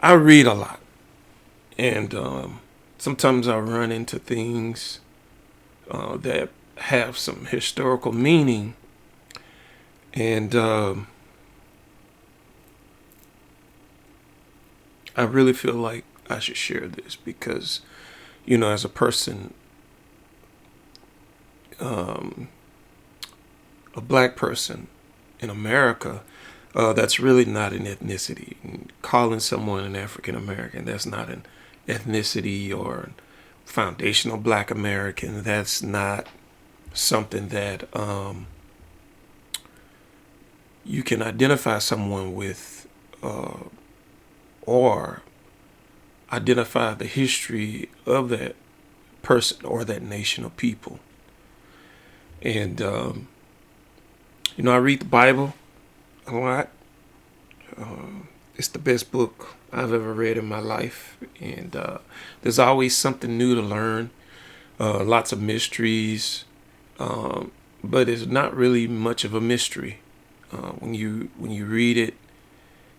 I read a lot, and sometimes I run into things that have some historical meaning, and I really feel like I should share this because, as a person, um, a black person in America, that's really not an ethnicity. And calling someone an African American, that's not an ethnicity or foundational black American. That's not something that you can identify someone with uh, or identify the history of that person or that nation of people. And, I read the Bible a lot. It's the best book I've ever read in my life. And there's always something new to learn, lots of mysteries, but it's not really much of a mystery when you read it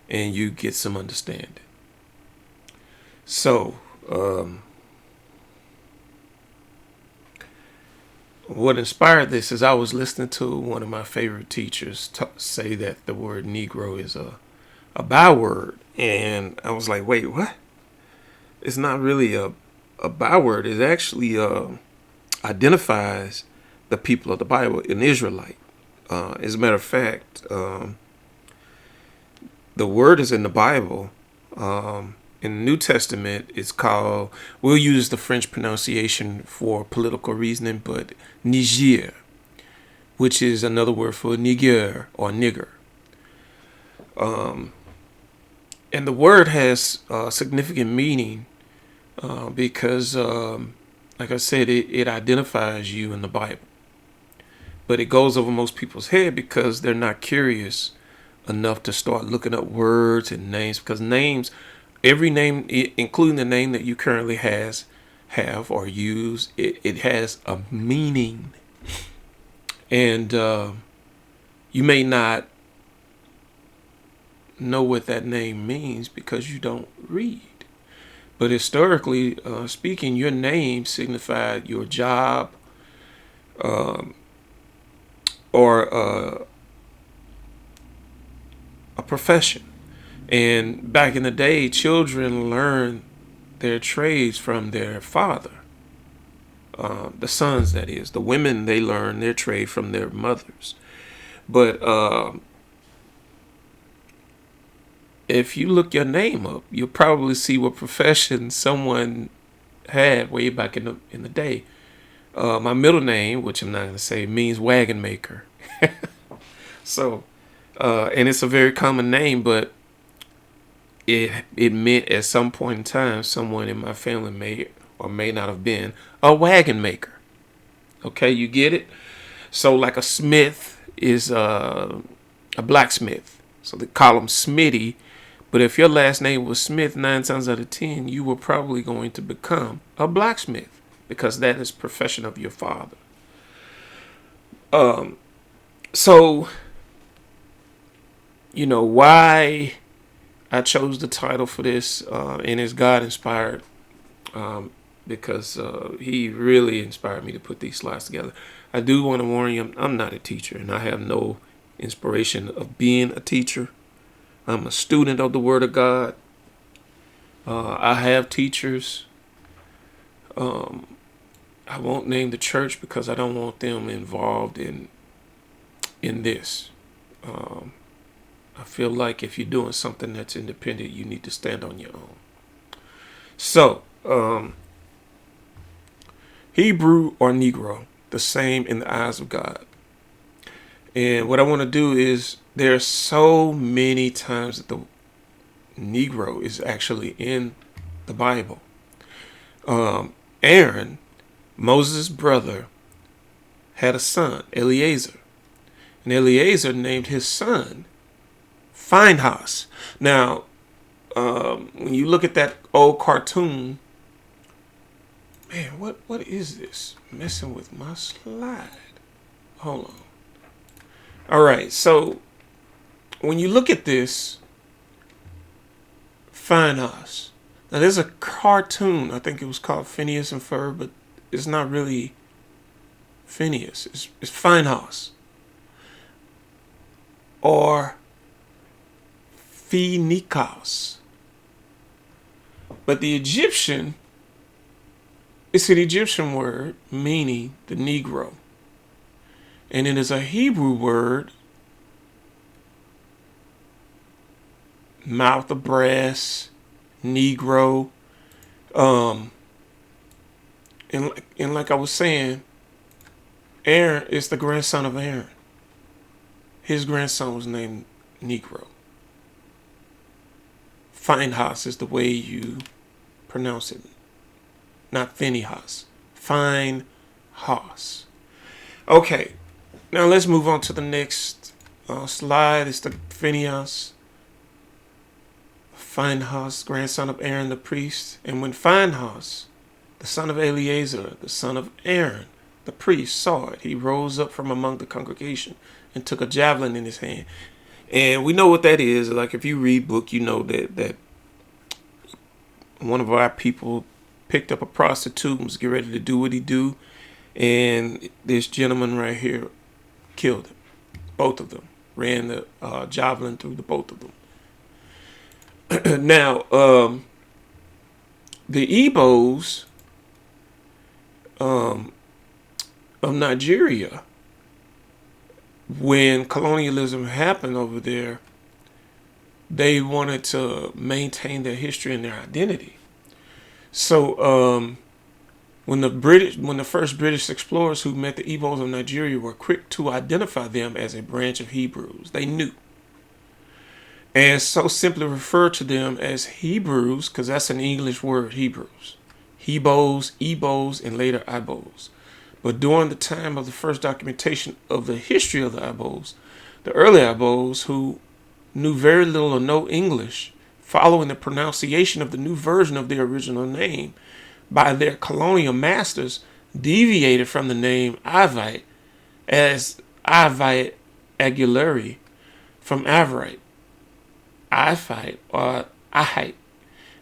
and you get some understanding. So, what inspired this is I was listening to one of my favorite teachers say that the word Negro is a byword. And I was like, wait, what? It's not really a byword. It actually identifies the people of the Bible, an Israelite. As a matter of fact, the word is in the Bible. In the New Testament, it's called, we'll use the French pronunciation for political reasoning, but Niger, which is another word for Niger or nigger. And the word has significant meaning because, like I said, it identifies you in the Bible. But it goes over most people's head because they're not curious enough to start looking up words and names, because names, every name, including the name that you currently have or use, it has a meaning. And you may not know what that name means because you don't read. But historically speaking, your name signified your job, um, or a profession. And back in the day, children learned their trades from their father. The sons, that is. The women, they learn their trade from their mothers. But if you look your name up, you'll probably see what profession someone had way back in the day. My middle name, which I'm not going to say, means wagon maker. So, and it's a very common name, but it meant at some point in time someone in my family may or may not have been a wagon maker. Okay, you get it? So, like a smith is a blacksmith. So they call him Smitty. But if your last name was Smith, 9 times out of 10, you were probably going to become a blacksmith because that is the profession of your father. So, why I chose the title for this, and it's God inspired, because He really inspired me to put these slides together. I do want to warn you, I'm not a teacher, and I have no inspiration of being a teacher. I'm a student of the Word of God. I have teachers. I won't name the church because I don't want them involved in this. I feel like if you're doing something that's independent, you need to stand on your own. So, Hebrew or Negro, the same in the eyes of God. And what I want to do is, there are so many times that the Negro is actually in the Bible. Aaron, Moses' brother, had a son, Eleazar. And Eleazar named his son Phinehas. Now, when you look at that old cartoon, man, what is this? Messing with my slide. Hold on. All right, so when you look at this, Phinehas. Now there's a cartoon, I think it was called Phineas and Ferb, but it's not really Phineas. It's Phinehas. Or Phinehas. But the Egyptian, it's an Egyptian word meaning the Negro. And it is a Hebrew word, mouth of brass, Negro. And like I was saying, Aaron is the grandson of Aaron. His grandson was named Negro. Phinehas is the way you pronounce it. Not Phinehas. Phinehas. Okay. Now let's move on to the next slide. It's the Phinehas. Phinehas, grandson of Aaron the priest. And when Phinehas, the son of Eleazar, the son of Aaron, the priest, saw it, he rose up from among the congregation and took a javelin in his hand. And we know what that is. Like if you read book, you know that one of our people picked up a prostitute and was getting ready to do what he do. And this gentleman right here killed him. Both of them. Ran the javelin through the both of them. Now, the Igbos of Nigeria, when colonialism happened over there, they wanted to maintain their history and their identity. So when the first British explorers who met the Igbos of Nigeria were quick to identify them as a branch of Hebrews, they knew. And so simply refer to them as Hebrews, because that's an English word, Hebrews. Hebos, Ebos, and later Ibos. But during the time of the first documentation of the history of the Ibos, the early Ibos, who knew very little or no English, following the pronunciation of the new version of their original name by their colonial masters, deviated from the name Ivite as Ivite Aguilari from Avirite, Iphite, or Ahite,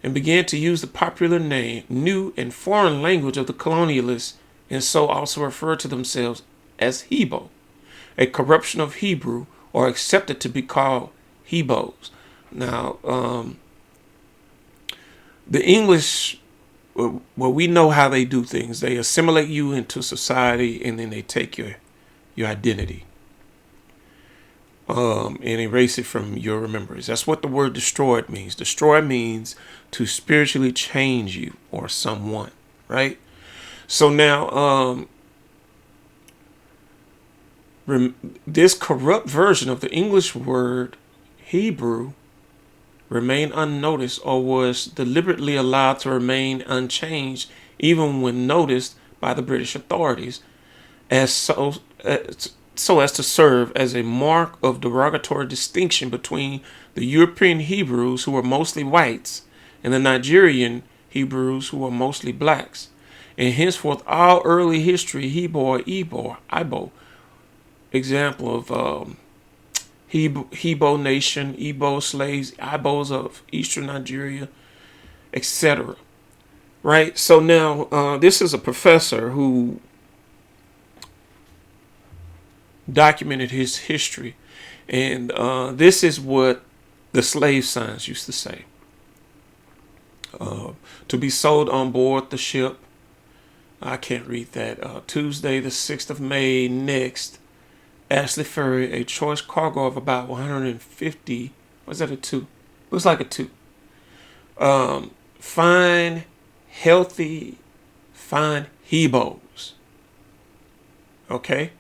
and began to use the popular name, new and foreign language of the colonialists, and so also refer to themselves as Hebo, a corruption of Hebrew, or accepted to be called Hebos. Now, the English, well, we know how they do things. They assimilate you into society, and then they take your identity and erase it from your remembrance. That's what the word destroyed means. Destroy means to spiritually change you or someone, right? So now, this corrupt version of the English word Hebrew remained unnoticed, or was deliberately allowed to remain unchanged, even when noticed by the British authorities, so as to serve as a mark of derogatory distinction between the European Hebrews, who were mostly whites, and the Nigerian Hebrews, who were mostly blacks. And henceforth, all early history, Hebo or Ibo, example of Hebo nation, Igbo slaves, Ibos of eastern Nigeria, etc. Right? So now, this is a professor who documented his history, and this is what the slave signs used to say. To be sold on board the ship, I can't read that, Tuesday the 6th of May next, Ashley Ferry, a choice cargo of about 150, was that a 2? Looks like a 2. Fine, healthy, fine Hebos. Okay?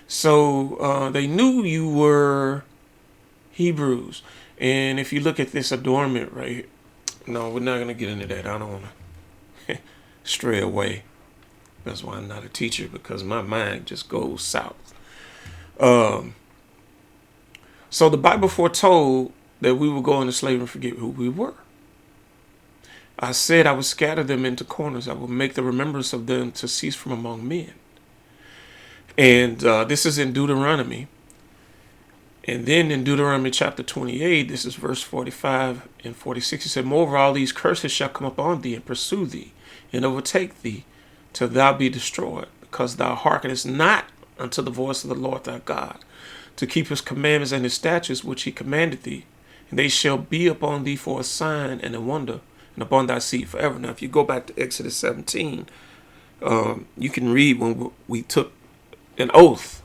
So they knew you were Hebrews. And if you look at this adornment right here, no, we're not going to get into that. I don't want to stray away. That's why I'm not a teacher, because my mind just goes south. So the Bible foretold that we would go into slavery and forget who we were. I said I would scatter them into corners. I will make the remembrance of them to cease from among men. And this is in Deuteronomy. And then in Deuteronomy chapter 28, this is verse 45 and 46, he said, moreover, all these curses shall come upon thee and pursue thee and overtake thee till thou be destroyed, because thou hearkenest not unto the voice of the Lord thy God, to keep his commandments and his statutes which he commanded thee. And they shall be upon thee for a sign and a wonder, and upon thy seed forever. Now, if you go back to Exodus 17, you can read when we took an oath.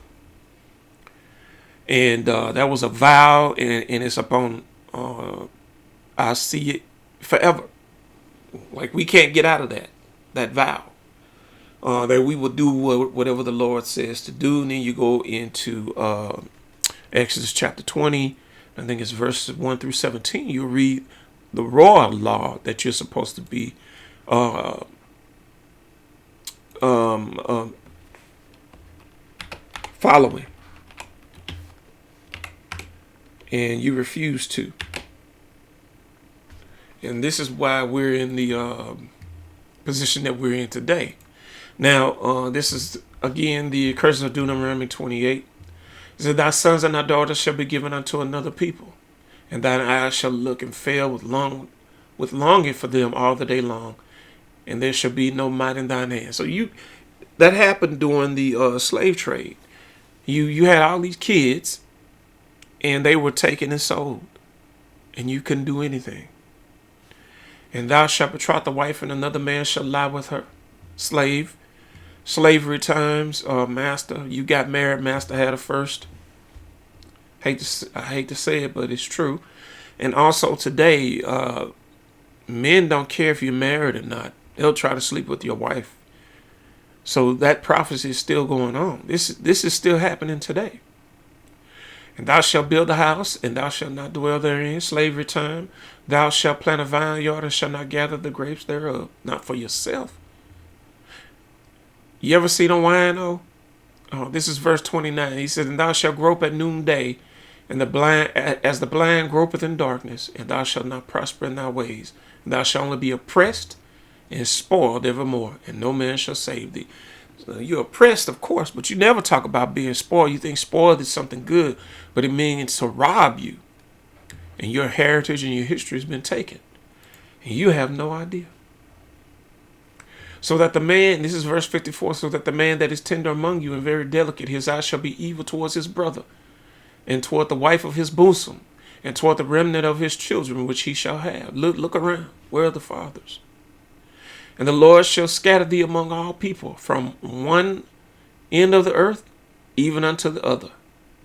And that was a vow, and it's upon our seed forever. Like, we can't get out of that vow. That we will do whatever the Lord says to do. And then you go into Exodus chapter 20, I think it's verses 1 through 17. You read the royal law that you're supposed to be following. And you refuse to. And this is why we're in the position that we're in today. Now, this is, again, the curses of Deuteronomy 28. It says, thy sons and thy daughters shall be given unto another people, and thine eyes shall look and fail with longing for them all the day long, and there shall be no might in thine hand. So that happened during the slave trade. You had all these kids, and they were taken and sold, and you couldn't do anything. And thou shalt betroth the wife, and another man shall lie with her. Slavery times, master, you got married, master had her first. I hate to say it, but it's true. And also today, men don't care if you're married or not. They'll try to sleep with your wife. So that prophecy is still going on. This is still happening today. And thou shalt build a house, and thou shalt not dwell therein. Slavery time. Thou shalt plant a vineyard, and shalt not gather the grapes thereof. Not for yourself. You ever see the wine, though? Oh, this is verse 29. He said, and thou shalt grope at noonday, and as the blind gropeth in darkness, and thou shalt not prosper in thy ways. And thou shalt only be oppressed and spoiled evermore, and no man shall save thee. So you're oppressed, of course, but you never talk about being spoiled. You think spoiled is something good, but it means to rob you. And your heritage and your history has been taken. And you have no idea. So that the man, this is verse 54, so that the man that is tender among you and very delicate, his eye shall be evil towards his brother, and toward the wife of his bosom, and toward the remnant of his children, which he shall have. Look around. Where are the fathers? And the Lord shall scatter thee among all people, from one end of the earth even unto the other.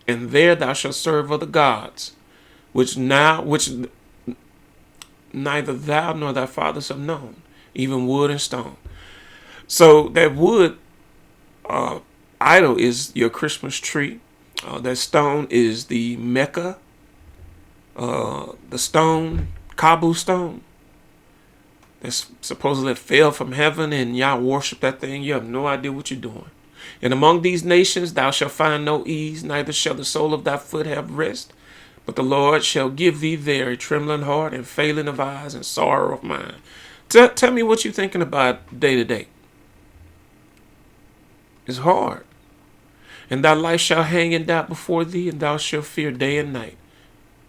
And there thou shalt serve other gods, which neither thou nor thy fathers have known, even wood and stone. So that wood idol is your Christmas tree. That stone is the Mecca, the stone, Kabu stone. That's supposedly fell from heaven, and y'all worship that thing. You have no idea what you're doing. And among these nations thou shalt find no ease, neither shall the sole of thy foot have rest. But the Lord shall give thee there a trembling heart, and failing of eyes, and sorrow of mind. Tell me what you're thinking about day to day. It's hard. And thy life shall hang in doubt before thee, and thou shalt fear day and night,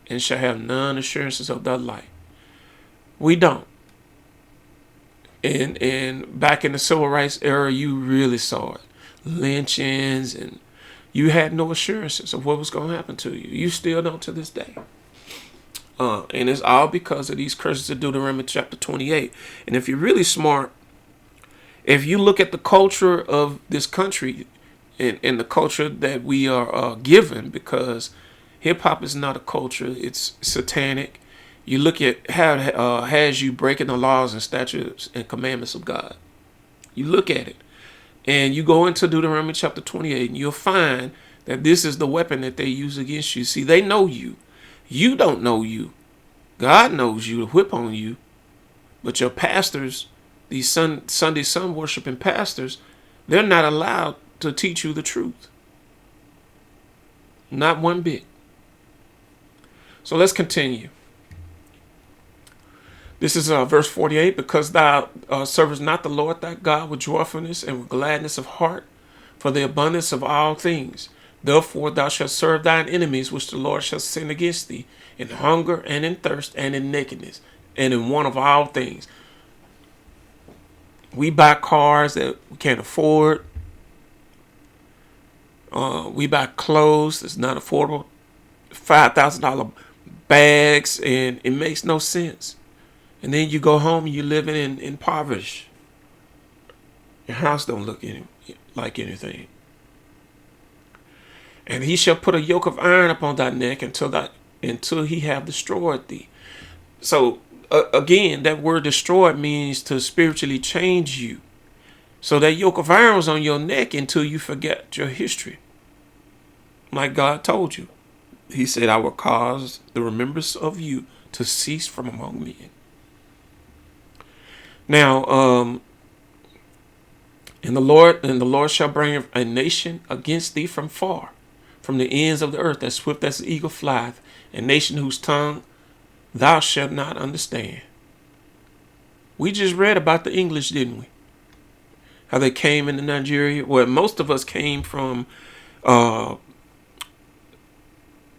and shall have none assurances of thy life. We don't. And back in the civil rights era, you really saw it. Lynchings, and you had no assurances of what was going to happen to you. You still don't to this day. And it's all because of these curses of Deuteronomy chapter 28. And if you're really smart, if you look at the culture of this country and the culture that we are given, because hip-hop is not a culture, it's satanic. You look at how it has you breaking the laws and statutes and commandments of God. You look at it, and you go into Deuteronomy chapter 28, and you'll find that this is the weapon that they use against you. See, they know you. You don't know you. God knows you to whip on you. But your pastors, these Sunday sun worshiping pastors, they're not allowed to teach you the truth. Not one bit. So let's continue. This is verse 48. Because thou servest not the Lord thy God with joyfulness and with gladness of heart, for the abundance of all things, Therefore thou shalt serve thine enemies, which the Lord shall send against thee, in hunger and in thirst and in nakedness and in want of all things. We buy cars that we can't afford. We buy clothes that's not affordable. $5,000 bags, and it makes no sense. And then you go home and you're living in impoverished. Your house don't look like anything. And he shall put a yoke of iron upon thy neck until he have destroyed thee. So again, that word destroyed means to spiritually change you. So that yoke of iron was on your neck until you forget your history. Like God told you. He said, I will cause the remembrance of you to cease from among men. Now, and the Lord shall bring a nation against thee from far, from the ends of the earth, as swift as the eagle flieth, a nation whose tongue thou shalt not understand. We just read about the English, didn't we? How they came into Nigeria. Well, most of us came from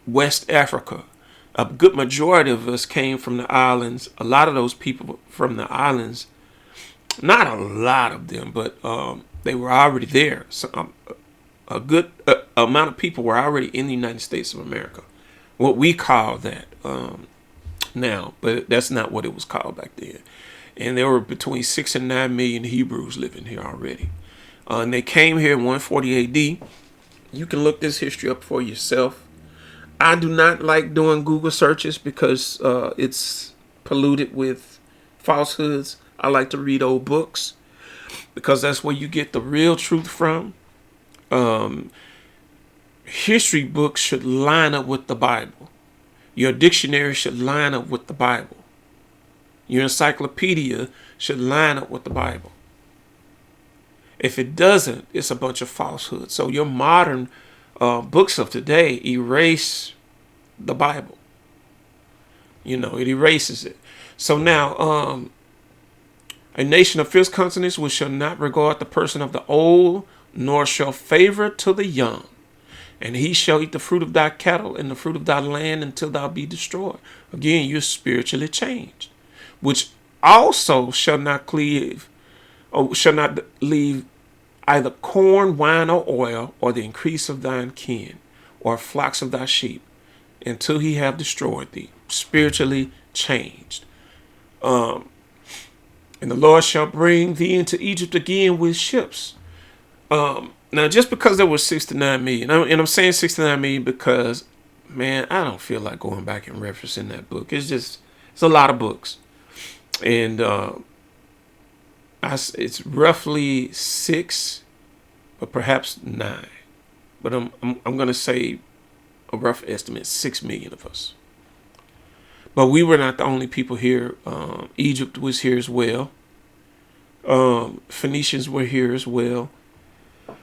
West Africa. A good majority of us came from the islands. A lot of those people from the islands, not a lot of them, but they were already there. So, a good amount of people were already in the United States of America. What we call that now, but that's not what it was called back then. And there were between 6 and 9 million Hebrews living here already. And they came here in 140 AD. You can look this history up for yourself. I do not like doing Google searches because it's polluted with falsehoods. I like to read old books because that's where you get the real truth from. History books should line up with the Bible. Your dictionary should line up with the Bible. Your encyclopedia should line up with the Bible. If it doesn't, it's a bunch of falsehoods. So your modern books of today erase the Bible. You know, it erases it. So now, a nation of fierce countenance which shall not regard the person of the old, nor shall favor to the young. And he shall eat the fruit of thy cattle and the fruit of thy land until thou be destroyed. Again, you're spiritually changed. Which also shall not cleave, or shall not leave either corn, wine, or oil, or the increase of thine kin, or flocks of thy sheep, until he have destroyed thee. Spiritually changed. And the Lord shall bring thee into Egypt again with ships. Now, just because there was 69 million, and I'm saying 69 million because, man, I don't feel like going back and referencing that book. It's a lot of books. And it's roughly 6, but perhaps 9. But I'm going to say a rough estimate, 6 million of us. But we were not the only people here. Egypt was here as well. Phoenicians were here as well.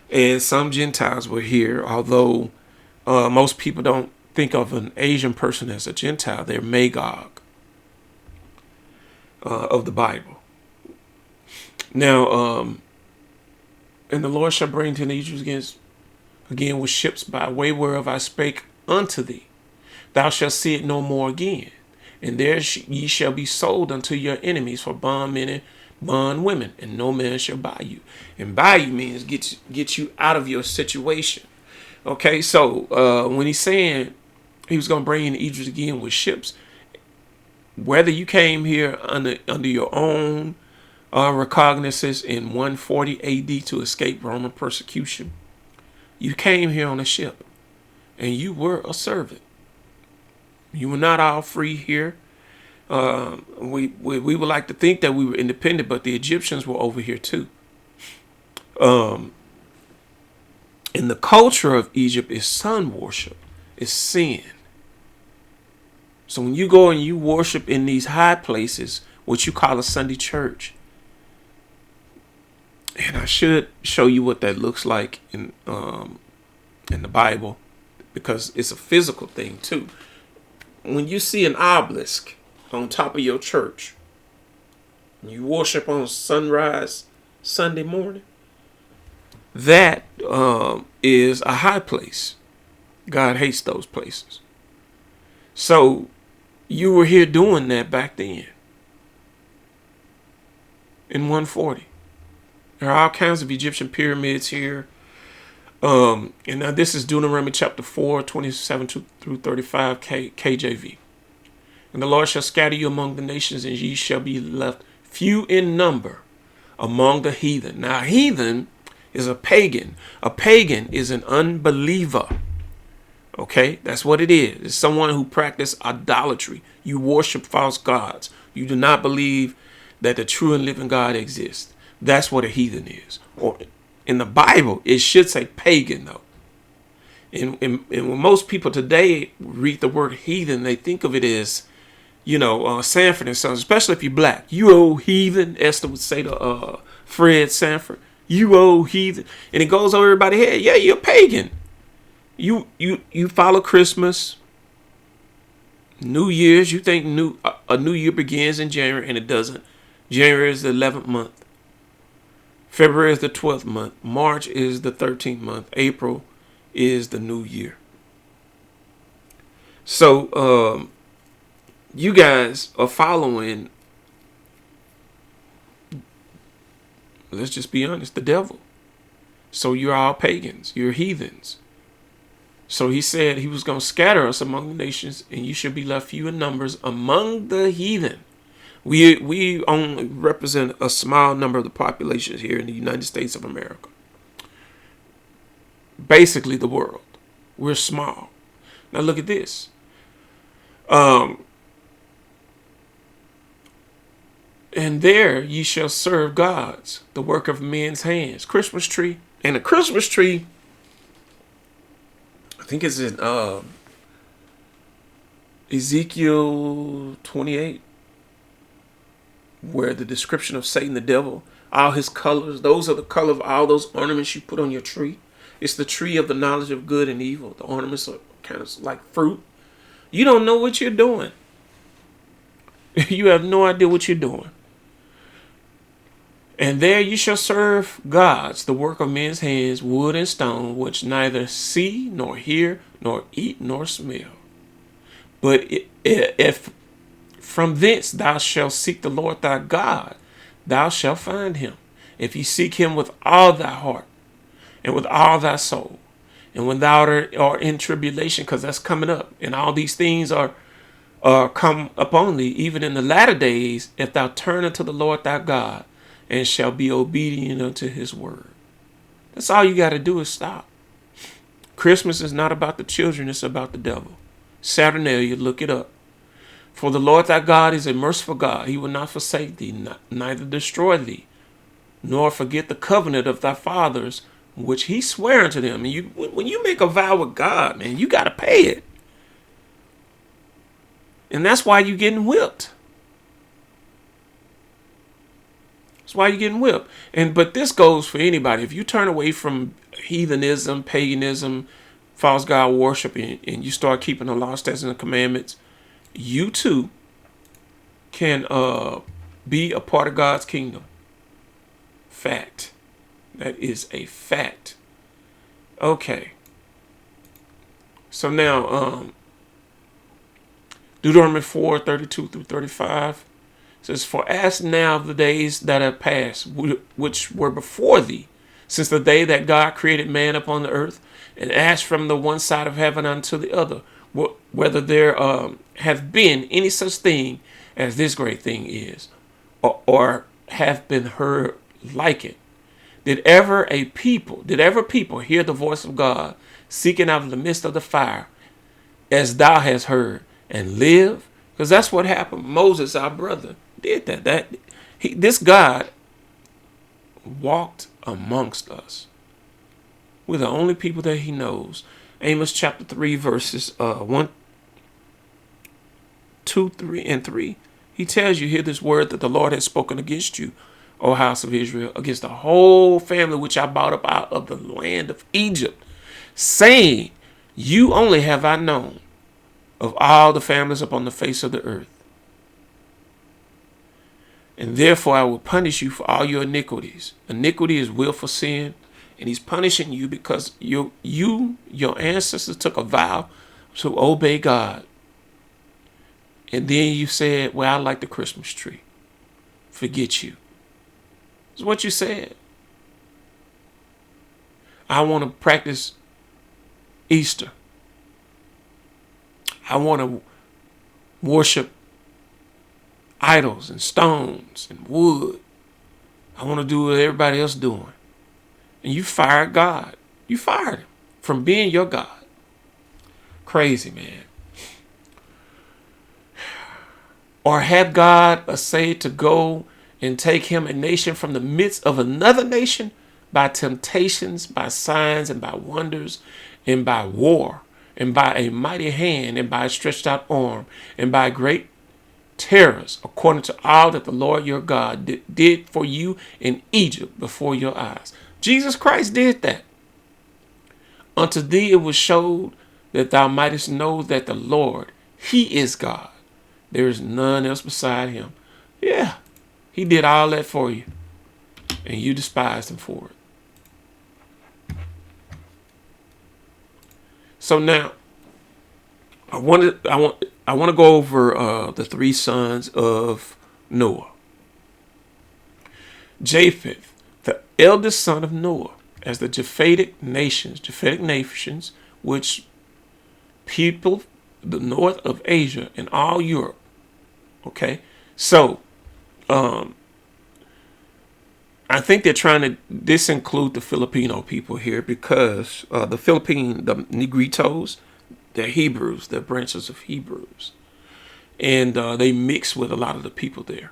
And some Gentiles were here, although most people don't think of an Asian person as a Gentile. They're Magog of the Bible. Now, and the Lord shall bring to the Egyptians again with ships by way whereof I spake unto thee. Thou shalt see it no more again. And there ye shall be sold unto your enemies for bondmen and bondwomen, and no man shall buy you. And buy you means get you out of your situation. Okay, so when he's saying he was going to bring in Egypt again with ships, whether you came here under your own recognizance in 140 AD to escape Roman persecution, you came here on a ship, and you were a servant. You were not all free here. We would like to think that we were independent, but the Egyptians were over here too. And the culture of Egypt is sun worship, is sin. So when you go and you worship in these high places, what you call a Sunday church, and I should show you what that looks like in the Bible, because it's a physical thing too. When you see an obelisk on top of your church, you worship on sunrise Sunday morning, that is a high place. God hates those places. So you were here doing that back then in 140. There are all kinds of Egyptian pyramids here. And now this is Deuteronomy chapter 4, 27 through 35 KJV. And the Lord shall scatter you among the nations, and ye shall be left few in number among the heathen. Now, a heathen is a pagan. A pagan is an unbeliever. Okay, that's what it is. It's someone who practices idolatry. You worship false gods. You do not believe that the true and living God exists. That's what a heathen is. Or in the Bible, it should say pagan, though. And when most people today read the word heathen, they think of it as, Sanford and Sons, especially if you're black. You old heathen, Esther would say to Fred Sanford. You old heathen. And it goes over everybody's head. Yeah, you're a pagan. You follow Christmas, New Year's. You think a new year begins in January, and it doesn't. January is the 11th month. February is the 12th month. March is the 13th month. April is the new year. So you guys are following, let's just be honest, the devil. So you're all pagans. You're heathens. So he said he was going to scatter us among the nations, and you should be left few in numbers among the heathen. We only represent a small number of the populations here in the United States of America. Basically the world. We're small. Now look at this. And there ye shall serve gods, the work of men's hands. Christmas tree. And a Christmas tree, I think it's in Ezekiel 28, where the description of Satan, the devil, all his colors, those are the color of all those ornaments you put on your tree. It's the tree of the knowledge of good and evil. The ornaments are kind of like fruit. You don't know what you're doing. You have no idea what you're doing. And there you shall serve gods, the work of men's hands, wood and stone, which neither see, nor hear, nor eat, nor smell. But if from thence thou shalt seek the Lord thy God, thou shalt find him. If you seek him with all thy heart, and with all thy soul, and when thou art in tribulation, because that's coming up, and all these things are come upon thee, even in the latter days, if thou turn unto the Lord thy God, and shall be obedient unto his word. That's all you got to do is stop. Christmas is not about the children, it's about the devil. Saturnalia, look it up. For the Lord thy God is a merciful God. He will not forsake thee, neither destroy thee, nor forget the covenant of thy fathers, which he sware unto them. And when you make a vow with God, man, you got to pay it. And that's why you're getting whipped. That's why you're getting whipped. But this goes for anybody. If you turn away from heathenism, paganism, false god worship, and you start keeping the law, statutes, and the commandments, you too can be a part of God's kingdom. Fact. That is a fact. Okay. So now, Deuteronomy 4, 32 through 35 says, For ask now of the days that have passed, which were before thee, since the day that God created man upon the earth, and ask from the one side of heaven unto the other, whether there have been any such thing as this great thing is, or have been heard like it. Did ever people hear the voice of God seeking out of the midst of the fire, as thou hast heard, and live? Because that's what happened. Moses, our brother, did that. This God walked amongst us. We're the only people that he knows. Amos chapter 3, verses 1, 2, 3, and 3. He tells you, hear this word that the Lord has spoken against you, O house of Israel, against the whole family which I brought up out of the land of Egypt, saying, you only have I known of all the families upon the face of the earth. And therefore I will punish you for all your iniquities. Iniquity is willful sin. and he's punishing you because your ancestors took a vow to obey God. And then you said, well, I like the Christmas tree. Forget you. That's what you said. I want to practice Easter. I want to worship idols and stones and wood. I want to do what everybody else doing. And you fired God. You fired him from being your God. Crazy, man. Or had God essayed to go and take him a nation from the midst of another nation by temptations, by signs, and by wonders, and by war, and by a mighty hand, and by a stretched out arm, and by great terrors, according to all that the Lord your God did for you in Egypt before your eyes. Jesus Christ did that. Unto thee it was showed that thou mightest know that the Lord, he is God. There is none else beside him. Yeah, he did all that for you, and you despised him for it. So now, I want to go over the three sons of Noah. Japheth, the eldest son of Noah, as the Japhetic nations, which people the north of Asia and all Europe. Okay, so I think they're trying to disinclude the Filipino people here because the Negritos, they're Hebrews, they're branches of Hebrews, and they mix with a lot of the people there.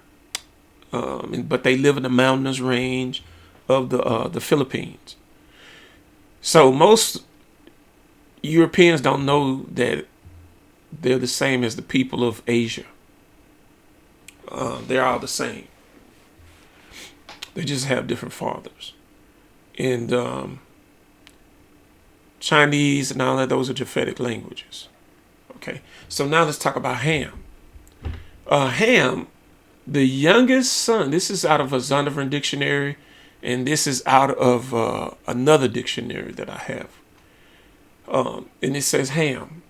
But they live in the mountainous range of the Philippines. So most Europeans don't know that they're the same as the people of Asia. They're all the same. They just have different fathers. And Chinese and all that, those are Japhetic languages. Okay, so now let's talk about Ham. Ham, the youngest son, this is out of a Zondervan dictionary, and this is out of another dictionary that I have. And it says Ham,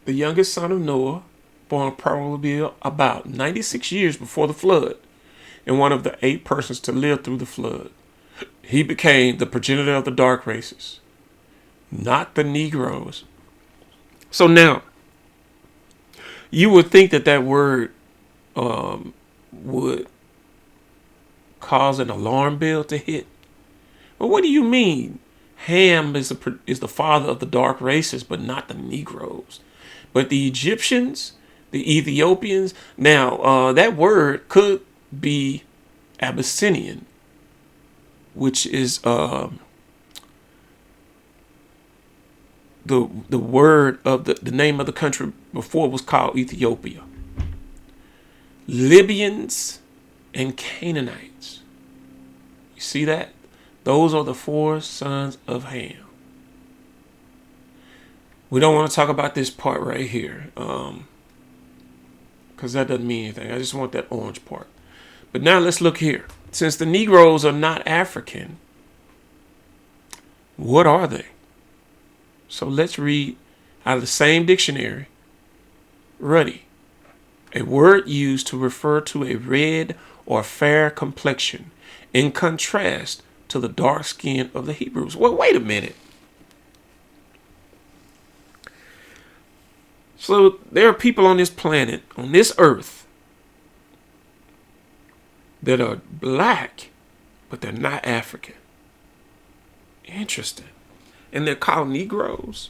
the youngest son of Noah, born probably about 96 years before the flood, and one of the 8 persons to live through the flood. He became the progenitor of the dark races, not the Negroes. So now, you would think that word would cause an alarm bell to hit. But what do you mean? Ham is the father of the dark races, but not the Negroes. But the Egyptians, the Ethiopians. Now, that word could be Abyssinian, which is the word of the name of the country before it was called Ethiopia. Libyans and Canaanites. You see that? Those are the 4 sons of Ham. We don't want to talk about this part right here, because that doesn't mean anything. I just want that orange part. But now let's look here. Since the Negroes are not African, what are they? So let's read out of the same dictionary. Ruddy, a word used to refer to a red or fair complexion, in contrast to the dark skin of the Hebrews. Well, wait a minute. So there are people on this planet, on this earth, that are black, but they're not African. Interesting. And they're called Negroes.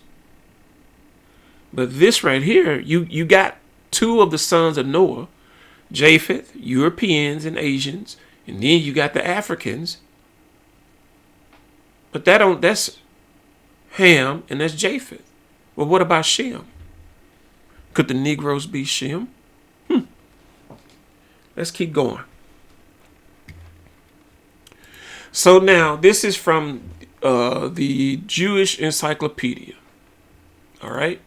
But this right here, you got 2 of the sons of Noah, Japheth, Europeans and Asians, and then you got the Africans. But that's Ham and that's Japheth. Well, what about Shem? Could the Negroes be Shem? Let's keep going. So now, this is from the Jewish Encyclopedia. All right?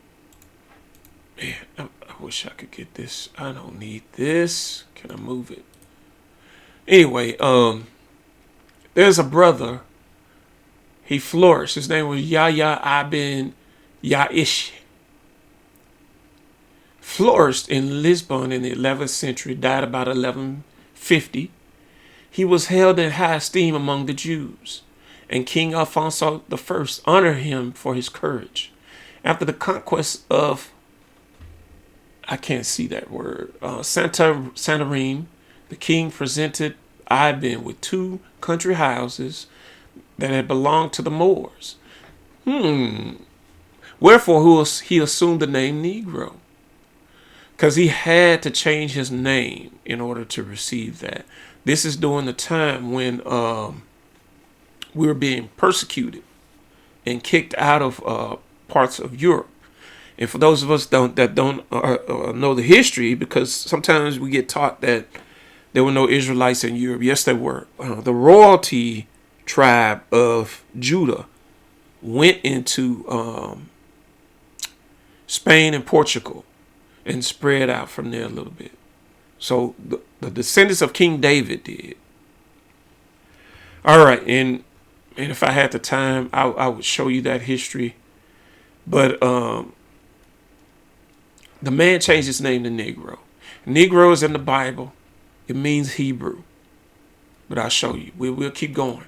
Man, I wish I could get this. I don't need this. Can I move it? Anyway, there's a brother He flourished. His name was Yahya ibn Yaish. Flourished in Lisbon in the 11th century, died about 1150. He was held in high esteem among the Jews, and King Alfonso I honored him for his courage. After the conquest of, I can't see that word, Santarém, the king presented Ibn with 2 country houses that had belonged to the Moors. Wherefore he assumed the name Negro, because he had to change his name in order to receive that. This is during the time when we were being persecuted and kicked out of parts of Europe. And for those of us that don't know the history, because sometimes we get taught that there were no Israelites in Europe. Yes, there were. The royalty tribe of Judah went into Spain and Portugal and spread out from there a little bit. So the descendants of King David did. All right, and if I had the time, I would show you that history. But the man changed his name to Negro. Negro is in the Bible. It means Hebrew. But I'll show you. We'll keep going.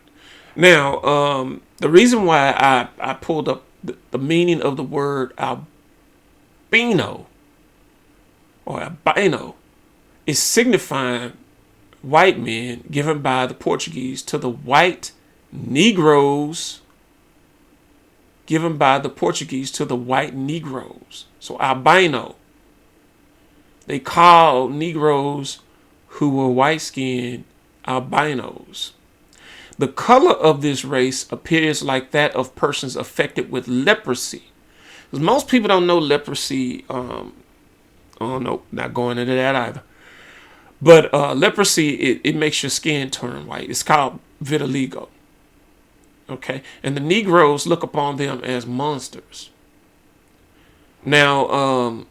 Now, the reason why I pulled up the meaning of the word albino or albino is signifying white men given by the Portuguese to the white Negroes given by the Portuguese to the white Negroes. So albino. They call Negroes who were white-skinned albinos. The color of this race appears like that of persons affected with leprosy. Because most people don't know leprosy. Oh no, not going into that either. But leprosy, it makes your skin turn white. It's called vitiligo. Okay, and the Negroes look upon them as monsters. Now,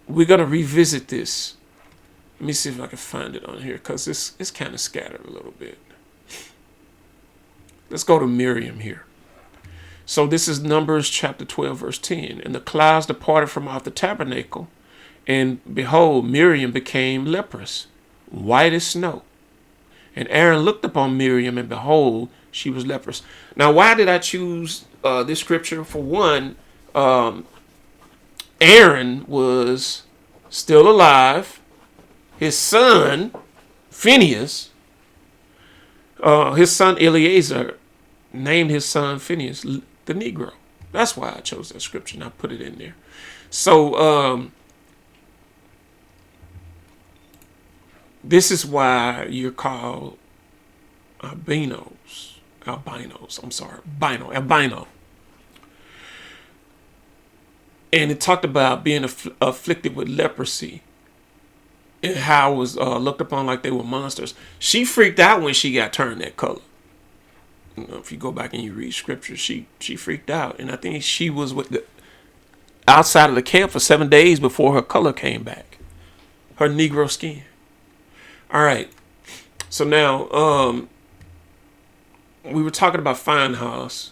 we're gonna revisit this. Let me see if I can find it on here, because it's kind of scattered a little bit. Let's go to Miriam here. So this is Numbers chapter 12, verse 10. And the clouds departed from out the tabernacle, and behold, Miriam became leprous, white as snow. And Aaron looked upon Miriam, and behold, she was leprous. Now, why did I choose this scripture? For one, Aaron was still alive. His son, Phineas, his son Eleazar named his son Phineas the Negro. That's why I chose that scripture, and I put it in there. So this is why you're called albino. And it talked about being afflicted with leprosy and how it was looked upon like they were monsters. She freaked out when she got turned that color. You know, if you go back and you read scripture, she freaked out. And I think she was outside of the camp for 7 days before her color came back. Her Negro skin. All right. So now, we were talking about Feinhaus.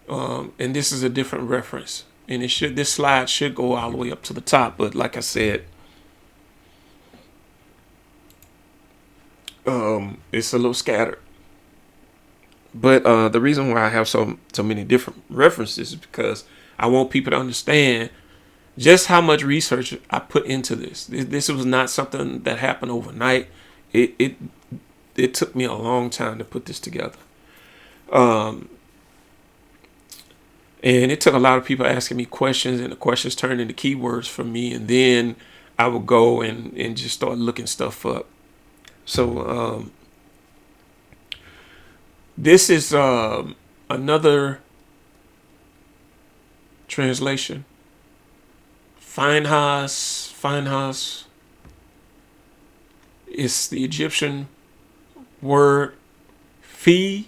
And this is a different reference. And this slide should go all the way up to the top. But like I said, it's a little scattered. But the reason why I have so many different references is because I want people to understand just how much research I put into this. This was not something that happened overnight. It took me a long time to put this together. And it took a lot of people asking me questions, and the questions turned into keywords for me. And then I would go and just start looking stuff up. So this is another translation. Feinhaus is the Egyptian word fi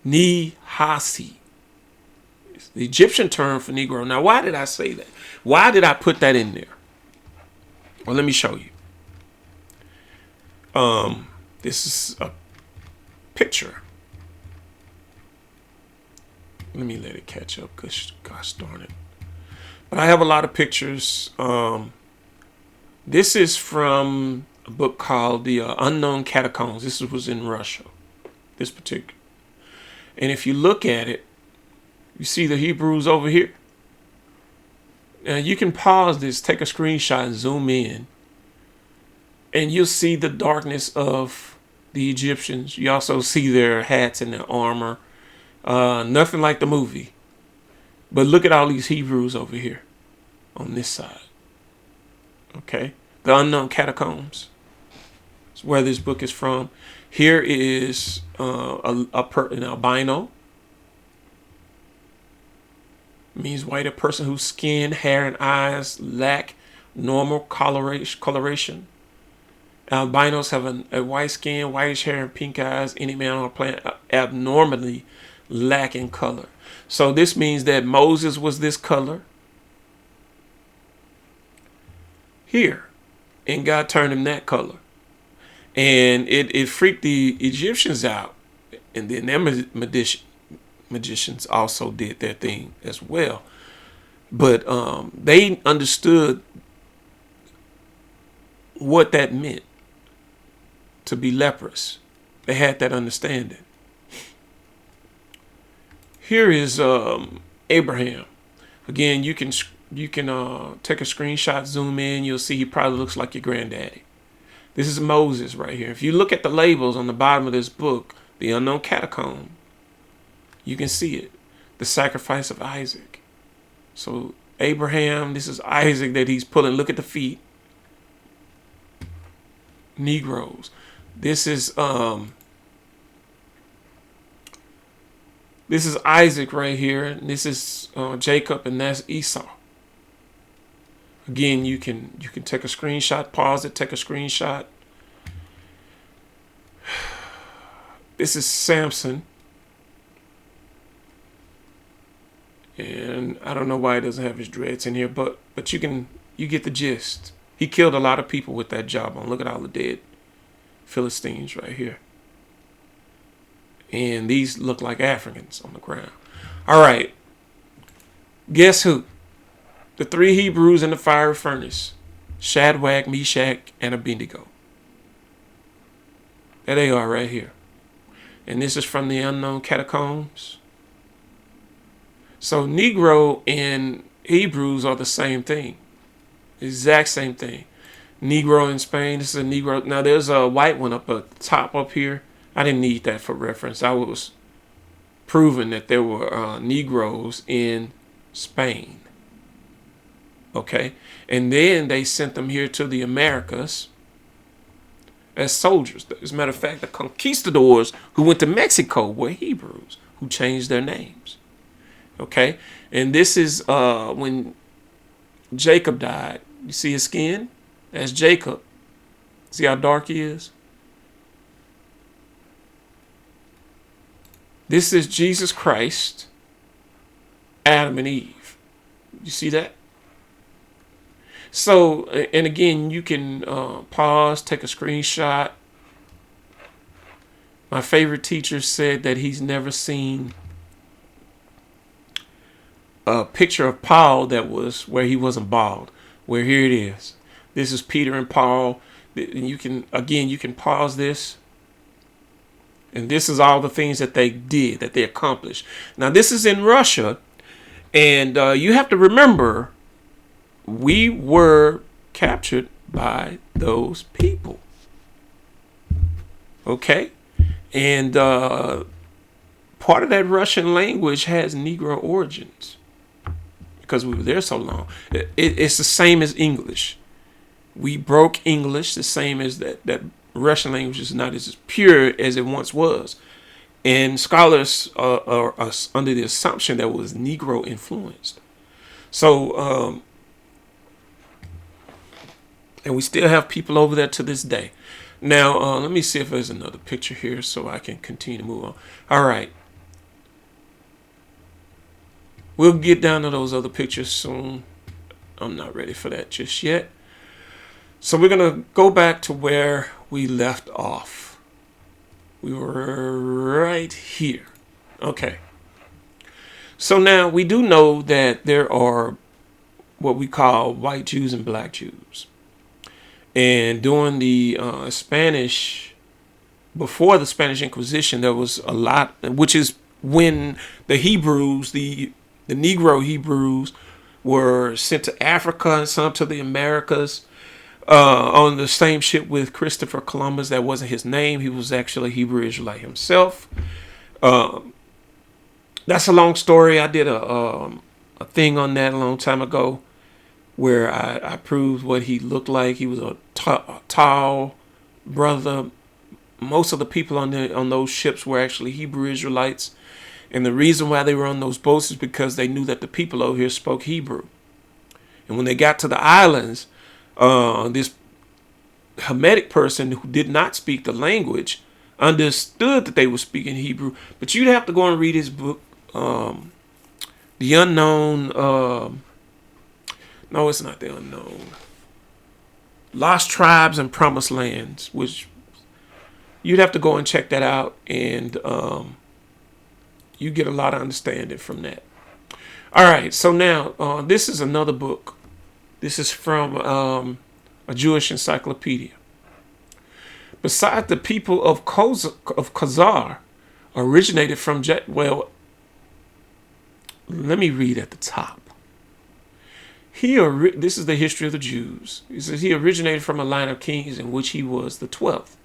ni hasi. It's the Egyptian term for Negro. Now, why did I say that? Why did I put that in there? Well, let me show you. This is a picture. Let me let it catch up. Gosh darn it. But I have a lot of pictures. This is from a book called The Unknown Catacombs. This was in Russia, this particular. And if you look at it, you see the Hebrews over here. Now you can pause this, take a screenshot and zoom in. And you'll see the darkness of the Egyptians. You also see their hats and their armor. Nothing like the movie. But look at all these Hebrews over here on this side. Okay. The Unknown Catacombs. That's where this book is from. Here is an albino. Means white, a person whose skin, hair, and eyes lack normal coloration. Albinos have a white skin, whitish hair, and pink eyes. Any man on a planet abnormally lack in color. So this means that Moses was this color here, and God turned him that color. And it freaked the Egyptians out. And then their magicians also did their thing as well. But they understood what that meant to be leprous. They had that understanding. Here is Abraham. Again, you can take a screenshot, zoom in. You'll see he probably looks like your granddaddy. This is Moses right here. If you look at the labels on the bottom of this book, The Unknown Catacomb, you can see it. The sacrifice of Isaac. So Abraham, this is Isaac that he's pulling. Look at the feet. Negroes. This is Isaac right here. And this is Jacob, and that's Esau. Again, you can take a screenshot, pause it, take a screenshot. This is Samson. And I don't know why he doesn't have his dreads in here, but you get the gist. He killed a lot of people with that jawbone. Look at all the dead Philistines right here. And these look like Africans on the ground. All right. Guess who? The three Hebrews in the fiery furnace. Shadrach, Meshach, and Abednego. There they are right here. And this is from the Unknown Catacombs. So Negro and Hebrews are the same thing. Exact same thing. Negro in Spain. This is a Negro. Now there's a white one up at the top up here. I didn't need that for reference. I was proving that there were Negroes in Spain. Okay. And then they sent them here to the Americas as soldiers. As a matter of fact, the conquistadors who went to Mexico were Hebrews who changed their names. Okay. And this is when Jacob died. You see his skin? That's Jacob. See how dark he is? This is Jesus Christ, Adam and Eve. You see that? So, and again, you can pause, take a screenshot. My favorite teacher said that he's never seen a picture of Paul that was where he wasn't bald. Where here it is. This is Peter and Paul. And you can pause this. And this is all the things that they did, that they accomplished. Now, this is in Russia. And you have to remember, we were captured by those people. Okay? And part of that Russian language has Negro origins because we were there so long. It's the same as English. We broke English, the same as that Russian language is not as pure as it once was. And scholars are under the assumption that it was Negro influenced. So, and we still have people over there to this day. Now, let me see if there's another picture here so I can continue to move on. All right. We'll get down to those other pictures soon. I'm not ready for that just yet. So we're going to go back to where we left off. We were right here. Okay. So now we do know that there are what we call white Jews and black Jews. And during the Spanish, before the Spanish Inquisition, there was a lot, which is when the Hebrews, the Negro Hebrews, were sent to Africa and some to the Americas on the same ship with Christopher Columbus. That wasn't his name. He was actually a Hebrew Israelite himself. That's a long story. I did a thing on that a long time ago where I proved what he looked like. He was a tall brother. Most of the people on those ships were actually Hebrew Israelites. And the reason why they were on those boats is because they knew that the people over here spoke Hebrew. And when they got to the islands, this Hamitic person who did not speak the language understood that they were speaking Hebrew. But you'd have to go and read his book, The Unknown. No, it's not The Unknown. Lost Tribes and Promised Lands, which you'd have to go and check that out, and you get a lot of understanding from that. All right, so now this is another book. This is from a Jewish encyclopedia. Besides, the people of Khazar originated from let me read at the top. This is the history of the Jews. He says he originated from a line of kings in which he was the 12th.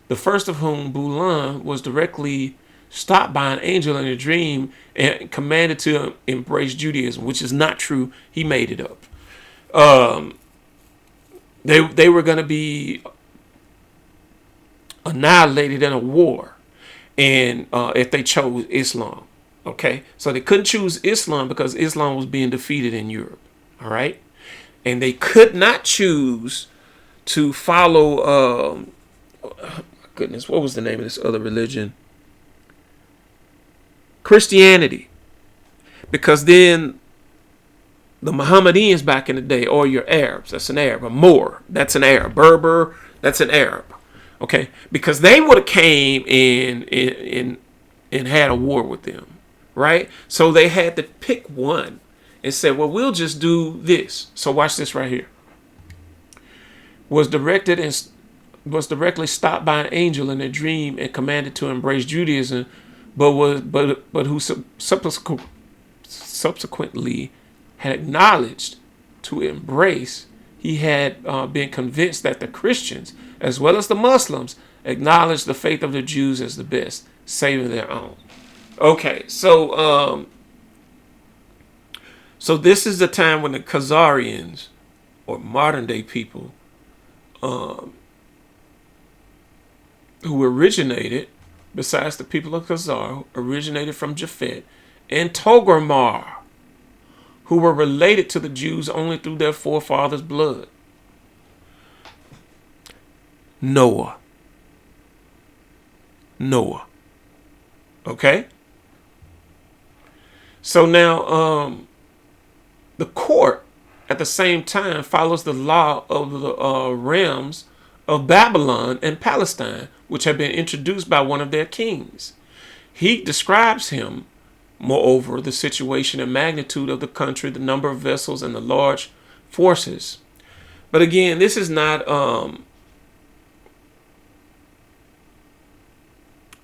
The first of whom, Bulan, was directly stopped by an angel in a dream and commanded to embrace Judaism, which is not true. He made it up. They were going to be annihilated in a war, and if they chose Islam. Okay, so they couldn't choose Islam because Islam was being defeated in Europe. All right, and they could not choose to follow. Goodness, what was the name of this other religion? Christianity, because then the Mohammedans back in the day, or your Arabs, that's an Arab, a Moor, that's an Arab, Berber, that's an Arab. Okay, because they would have came in and had a war with them, right? So they had to pick one and said, well, we'll just do this. So watch this right here. Was directly stopped by an angel in a dream and commanded to embrace Judaism, but who subsequently had acknowledged to embrace. He had been convinced that the Christians, as well as the Muslims, acknowledged the faith of the Jews as the best, saving their own. Okay, so this is the time when the Khazarians, or modern day people, who originated, besides the people of Khazar, originated from Japhet and Togarmah, who were related to the Jews only through their forefathers' blood. Noah. Okay? So now, the court, at the same time, follows the law of the realms of Babylon and Palestine, which had been introduced by one of their kings. He describes him, moreover, the situation and magnitude of the country, the number of vessels, and the large forces. But again, this is not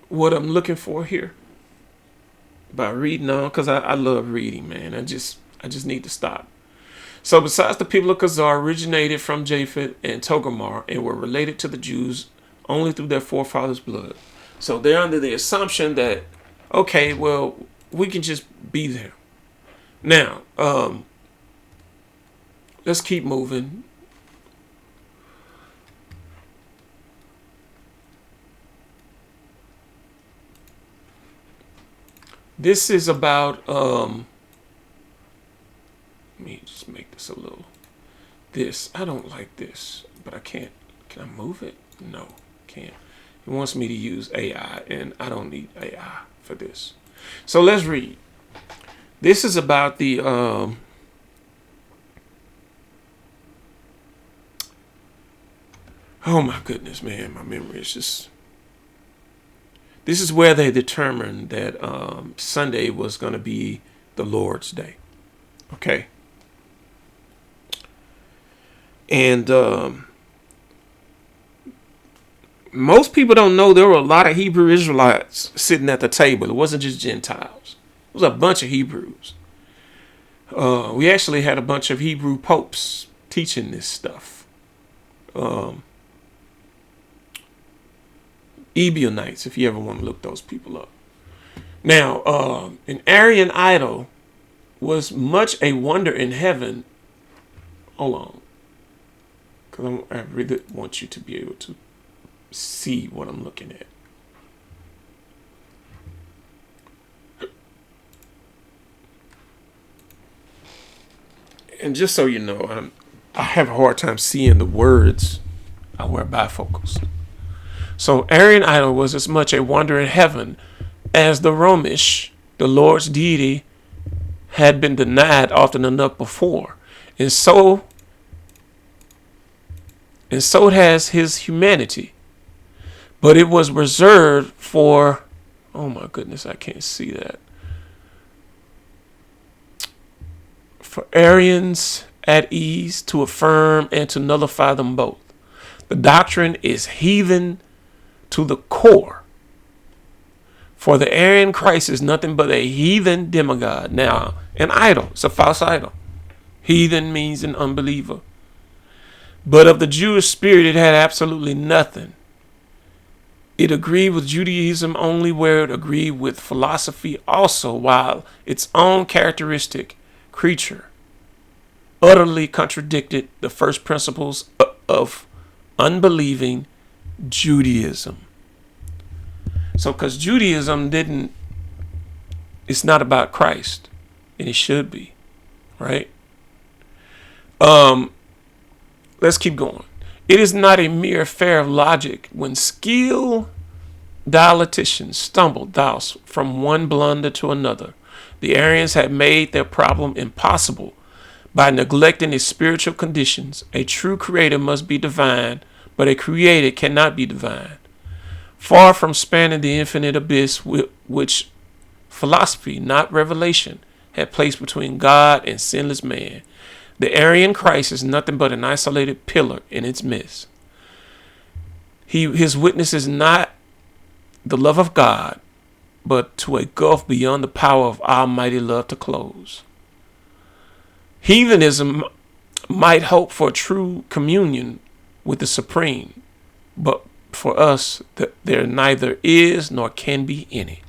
what I'm looking for here by reading on, because I love reading, man. I just need to stop. So besides, the people of Khazar originated from Japhet and Togarmah and were related to the Jews only through their forefathers' blood. So they're under the assumption that, okay, well, we can just be there. Now, let's keep moving. This is about, let me just make this a little, I don't like this, but I can't, can I move it? No, can't. It wants me to use AI, and I don't need AI for this. So let's read. This is about the, oh my goodness, man, my memory is just, this is where they determined that Sunday was going to be the Lord's Day. Okay. And most people don't know there were a lot of Hebrew Israelites sitting at the table. It wasn't just Gentiles. It was a bunch of Hebrews. We actually had a bunch of Hebrew popes teaching this stuff. Ebionites, if you ever want to look those people up. Now, an Aryan idol was much a wonder in heaven. Hold on. Because I really want you to be able to see what I'm looking at. And just so you know, I have a hard time seeing the words. I wear bifocals. So Aryan idol was as much a wonder in heaven as the Romish, the Lord's deity, had been denied often enough before. And so it has his humanity. But it was reserved for, oh my goodness, I can't see that. For Aryans at ease to affirm and to nullify them both. The doctrine is heathen to the core. For the Aryan Christ is nothing but a heathen demigod. Now, an idol. It's a false idol. Heathen means an unbeliever. But of the Jewish spirit, it had absolutely nothing. It agreed with Judaism only where it agreed with philosophy also, while its own characteristic creature utterly contradicted the first principles of unbelieving Judaism. So, because Judaism it's not about Christ, and it should be, right? Let's keep going. It is not a mere affair of logic when skilled dialecticians stumbled thus from one blunder to another. The Aryans had made their problem impossible by neglecting its spiritual conditions. A true creator must be divine, but a created cannot be divine. Far from spanning the infinite abyss which philosophy, not revelation, had placed between God and sinless man, the Aryan Christ is nothing but an isolated pillar in its midst. His witness is not the love of God, but to a gulf beyond the power of almighty love to close. Heathenism might hope for true communion with the Supreme, but for us, there neither is nor can be any.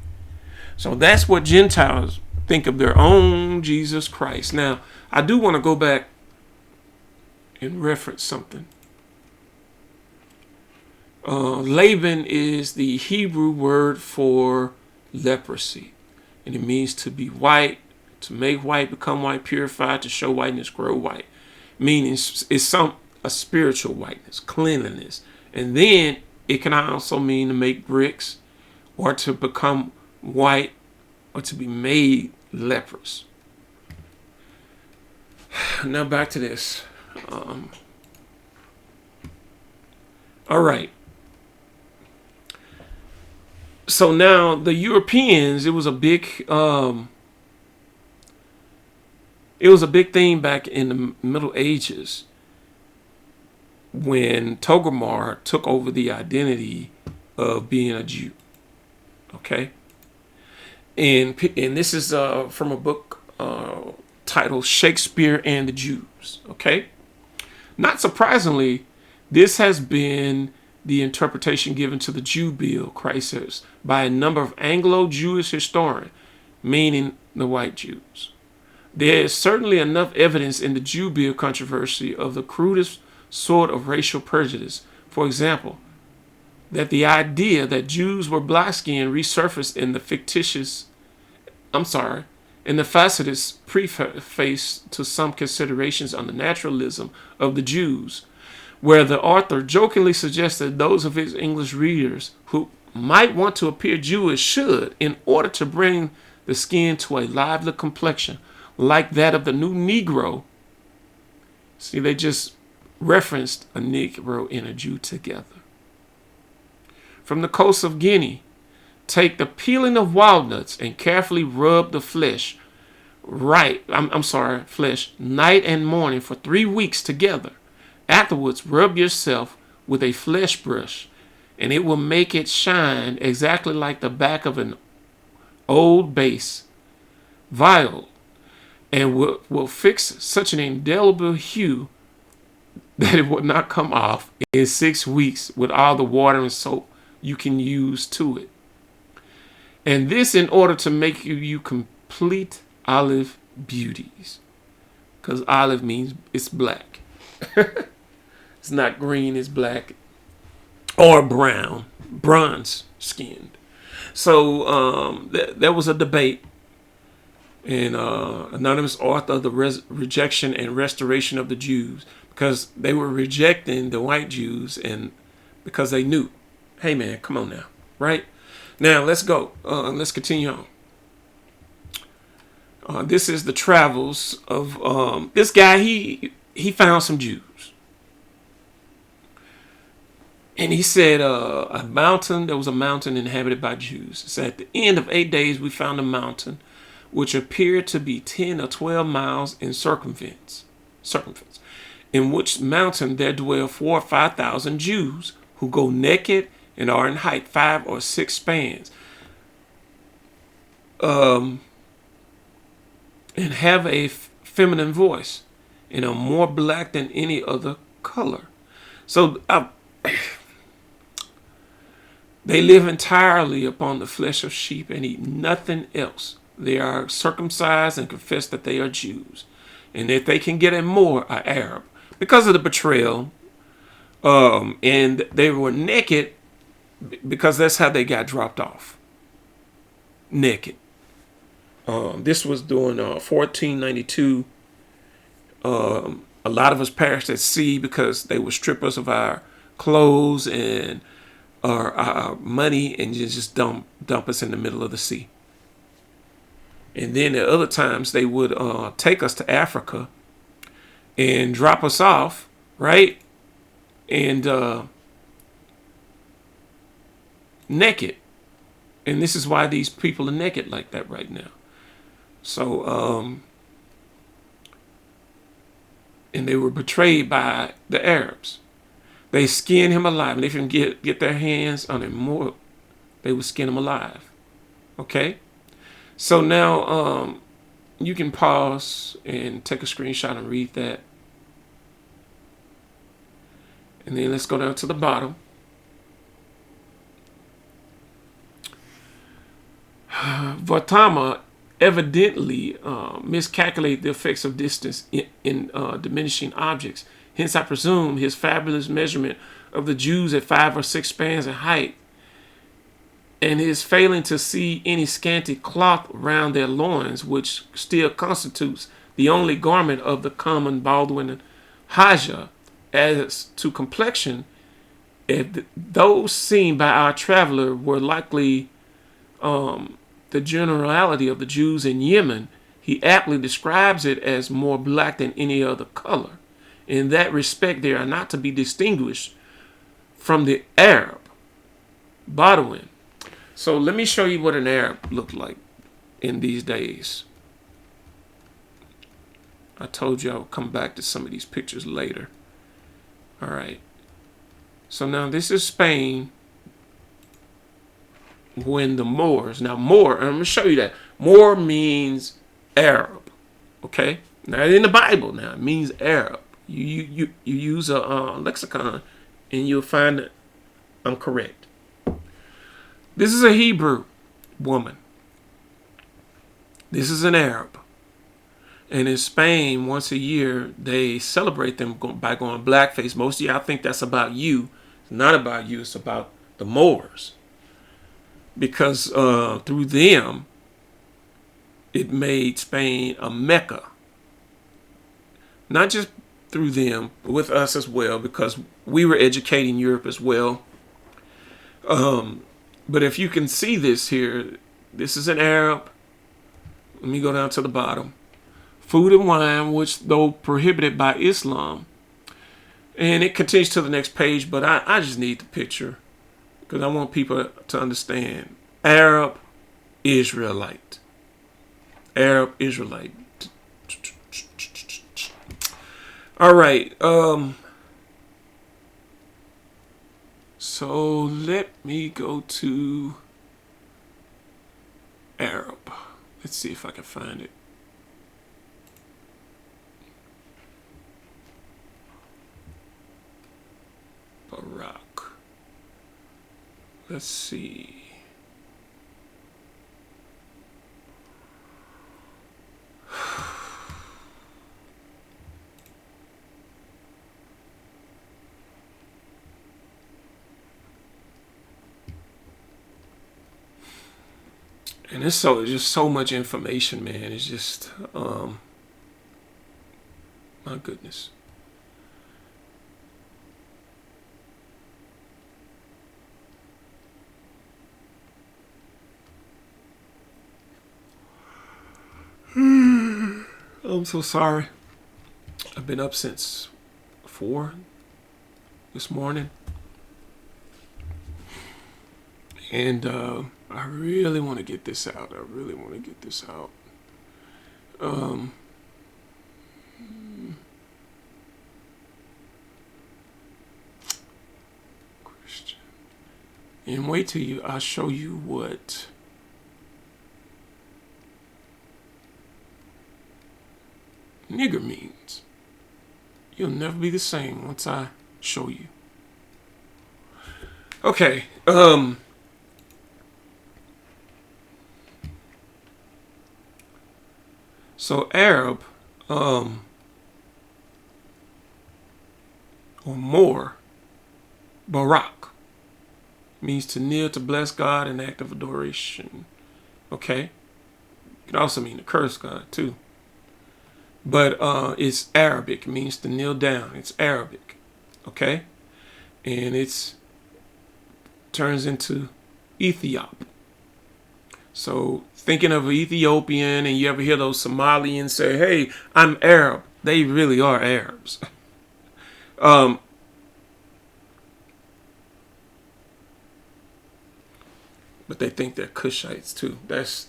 So that's what Gentiles think of their own Jesus Christ. Now, I do want to go back and reference something. Laban is the Hebrew word for leprosy, and it means to be white, to make white, become white, purified, to show whiteness, grow white. Meaning it's a spiritual whiteness, cleanliness. And then it can also mean to make bricks, or to become white, or to be made leprous. Now back to this. All right. So now the Europeans, it was a big thing back in the Middle Ages when Togomar took over the identity of being a Jew. Okay. And this is from a book titled Shakespeare and the Jews. Okay. Not surprisingly, this has been the interpretation given to the Jew bill crisis by a number of Anglo-Jewish historians, meaning the white Jews. There is certainly enough evidence in the Jew bill controversy of the crudest sort of racial prejudice. For example, that the idea that Jews were black-skinned resurfaced in the facetious preface to some considerations on the naturalism of the Jews, where the author jokingly suggested those of his English readers who might want to appear Jewish should, in order to bring the skin to a lively complexion, like that of the new Negro. See, they just referenced a Negro and a Jew together. From the coast of Guinea, take the peeling of walnuts and carefully rub the flesh. I'm sorry, flesh, night and morning for 3 weeks together. Afterwards, rub yourself with a flesh brush, and it will make it shine exactly like the back of an old base vial, and will fix such an indelible hue that it will not come off in 6 weeks with all the water and soap you can use to it. And this in order to make you complete olive beauties. Because olive means it's black. It's not green, it's black. Or brown, bronze skinned. So there was a debate. And anonymous author of the rejection and restoration of the Jews, because they were rejecting the white Jews, and because they knew, hey man, come on now, right? Now let's go. Let's continue on. This is the travels of this guy. He found some Jews, and he said a mountain. There was a mountain inhabited by Jews. It said at the end of 8 days we found a mountain which appeared to be 10 or 12 miles in circumference, in which mountain there dwell 4,000 or 5,000 Jews who go naked and are in height 5 or 6 spans, and have a feminine voice, and are more black than any other color. So they live entirely upon the flesh of sheep and eat nothing else. They are circumcised and confess that they are Jews. And if they can get in more, are Arab. Because of the betrayal, and they were naked because that's how they got dropped off. Naked. This was during 1492. A lot of us perished at sea because they would strip us of our clothes and our money and just dump us in the middle of the sea. And then at other times they would take us to Africa and drop us off, right? And naked. And this is why these people are naked like that right now. So, and they were betrayed by the Arabs. They skinned him alive. And if they can get their hands on him more, they would skin him alive. Okay? So now you can pause and take a screenshot and read that. And then let's go down to the bottom. Vartama evidently miscalculated the effects of distance in diminishing objects. Hence, I presume his fabulous measurement of the Jews at 5 or 6 spans in height, and his failing to see any scanty cloth round their loins, which still constitutes the only garment of the common Baldwin and Haja. As to complexion, if those seen by our traveler were likely the generality of the Jews in Yemen, he aptly describes it as more black than any other color. In that respect, they are not to be distinguished from the Arab, Bedouin. So let me show you what an Arab looked like in these days. I told you I would come back to some of these pictures later. All right. So now this is Spain when the Moors. Now Moor, I'm going to show you that. Moor means Arab. Okay? Now in the Bible now, it means Arab. You use a lexicon and you'll find that I'm correct. This is a Hebrew woman. This is an Arab. And in Spain, once a year, they celebrate them by going blackface. Most of y'all think that's about you. It's not about you. It's about the Moors. Because through them, it made Spain a Mecca. Not just through them, but with us as well, because we were educating Europe as well. But if you can see this here, this is an Arab. Let me go down to the bottom. Food and wine, which though prohibited by Islam. And it continues to the next page, but I just need the picture because I want people to understand. Arab Israelite. Arab Israelite. All right. So let me go to Arab. Let's see if I can find it. Barak. Let's see. And it's just so much information, man. It's just my goodness. I'm so sorry. I've been up since 4 this morning. And I really want to get this out. Christian. And wait till I'll show you what nigger means. You'll never be the same once I show you. Okay. So Arab, or more, Barak, means to kneel to bless God in act of adoration. Okay? It could also mean to curse God too. But it's Arabic. It means to kneel down. It's Arabic. Okay? And it's turns into Ethiop. So thinking of an Ethiopian, and you ever hear those Somalians say, hey, I'm Arab. They really are Arabs. But they think they're Cushites too. That's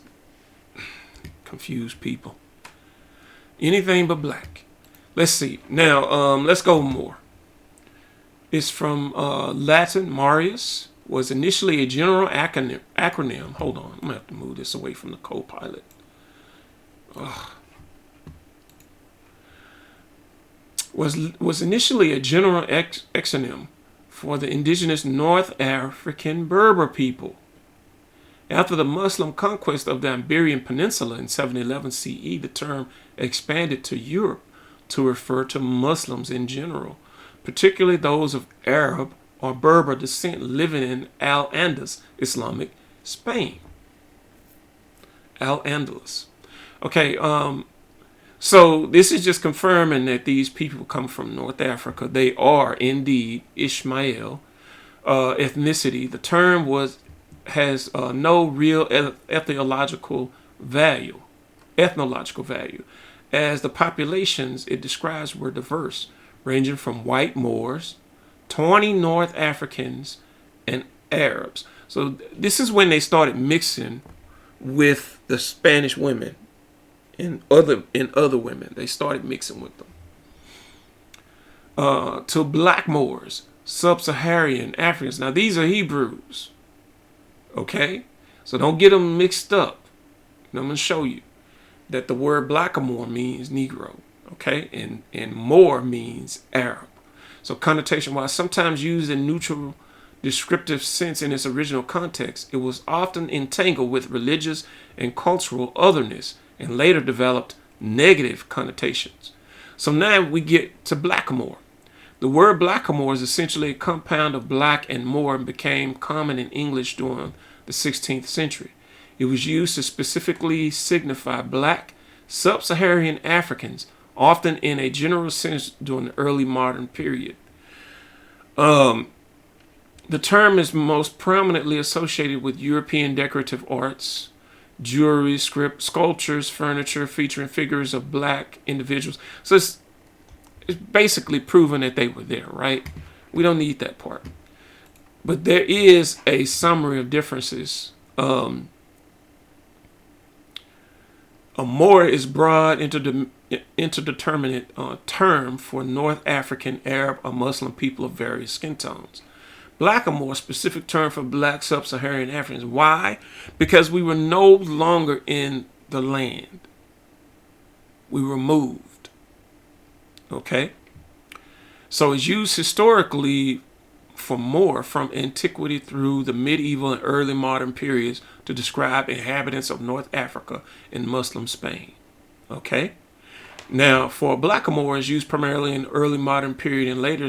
confused people. Anything but black. Let's see. Now, let's go more. It's from Latin. Marius was initially a general acronym. Hold on. I'm going to have to move this away from the co-pilot. Was initially a general exonym for the indigenous North African Berber people. After the Muslim conquest of the Iberian Peninsula in 711 CE, the term expanded to Europe to refer to Muslims in general, particularly those of Arab or Berber descent living in Al-Andalus, Islamic Spain. Al-Andalus. Okay, so this is just confirming that these people come from North Africa. They are indeed Ishmael ethnicity. The term has no real ethnological value, as the populations it describes were diverse, ranging from white Moors, tawny North Africans, and Arabs. So this is when they started mixing with the Spanish women and other women. They started mixing with them. To black Moors, sub-Saharan Africans. Now these are Hebrews. Okay? So don't get them mixed up. And I'm going to show you that the word blackamoor means Negro. Okay? And Moor means Arab. So connotation, while sometimes used in neutral descriptive sense in its original context, it was often entangled with religious and cultural otherness and later developed negative connotations. So now we get to blackamoor. The word blackamoor is essentially a compound of black and Moor and became common in English during the 16th century. It was used to specifically signify black sub-Saharan Africans, often in a general sense during the early modern period. The term is most prominently associated with European decorative arts, jewelry, sculptures, furniture featuring figures of black individuals. So it's basically proven that they were there, right? We don't need that part. But there is a summary of differences. A Moor is broad interdeterminate term for North African, Arab, or Muslim people of various skin tones. Black, a more specific term for black sub-Saharan Africans. Why? Because we were no longer in the land. We were moved. Okay? So it's used historically for more from antiquity through the medieval and early modern periods to describe inhabitants of North Africa and Muslim Spain. Okay? Now, for blackamoor is used primarily in early modern period and later,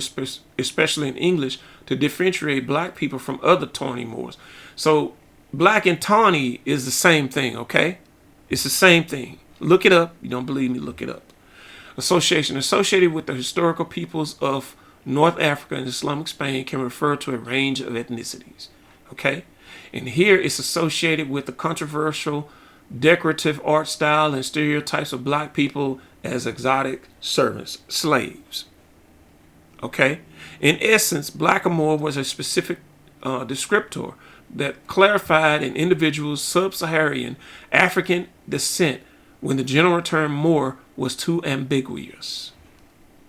especially in English, to differentiate black people from other tawny Moors. So black and tawny is the same thing, okay? It's the same thing. Look it up. You don't believe me? Look it up. Association associated with the historical peoples of North Africa and Islamic Spain can refer to a range of ethnicities, okay? And here it's associated with the controversial decorative art style and stereotypes of black people as exotic servants, slaves. Okay? In essence, blackamoor was a specific descriptor that clarified an individual's sub-Saharan African descent when the general term Moor was too ambiguous.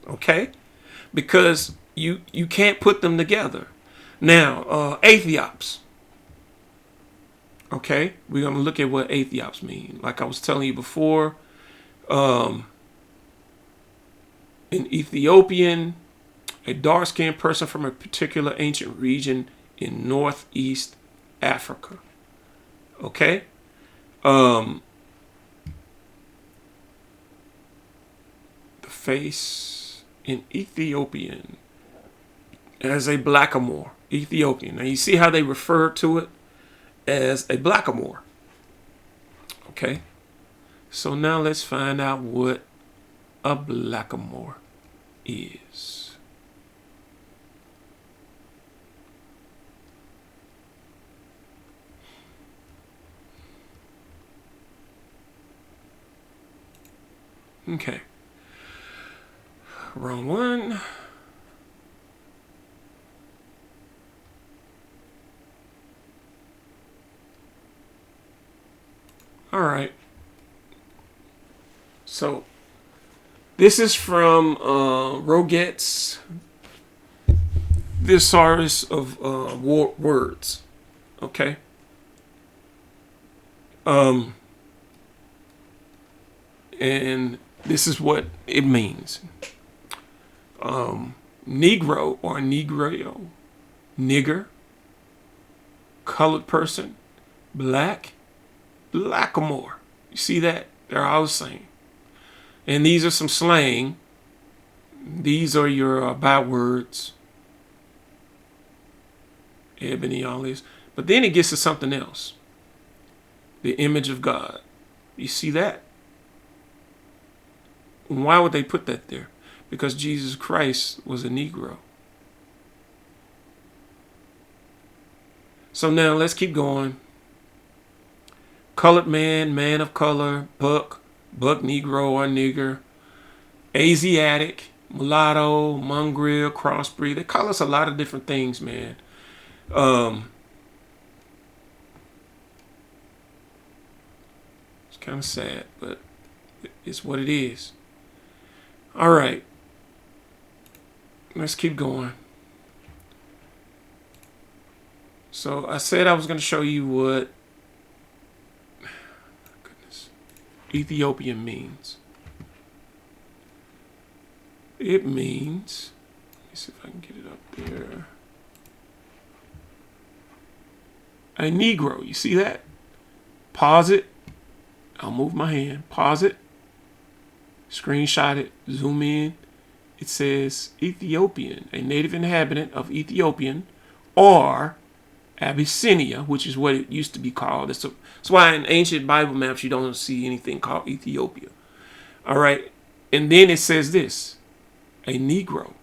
Okay? Because you can't put them together. Now, Ethiops. Okay? We're going to look at what Ethiops mean. Like I was telling you before, an Ethiopian, a dark-skinned person from a particular ancient region in northeast Africa. Okay? The face in Ethiopian as a blackamoor. Ethiopian. Now you see how they refer to it as a blackamoor. Okay? So now let's find out what a blackamoor is. Okay. Wrong one. All right. So this is from Roget's Thesaurus of Words. Okay. And this is what it means. Negro or Negro, nigger, colored person, black, blackamoor. You see that? They're all the same. And these are some slang. These are your bywords. Ebony, all this. But then it gets to something else. The image of God. You see that? Why would they put that there? Because Jesus Christ was a Negro. So now let's keep going. Colored man, man of color, buck Negro or nigger, Asiatic, mulatto, mongrel, crossbreed. They call us a lot of different things, man. It's kind of sad, but it's what it is. All right. Let's keep going. So I said I was going to show you what Ethiopian means. It means, let me see if I can get it up there. A Negro. You see that? Pause it. I'll move my hand. Pause it. Screenshot it. Zoom in. It says Ethiopian, a native inhabitant of Ethiopian or Abyssinia, which is what it used to be called. That's why in ancient Bible maps you don't see anything called Ethiopia. All right. And then it says this, a Negro.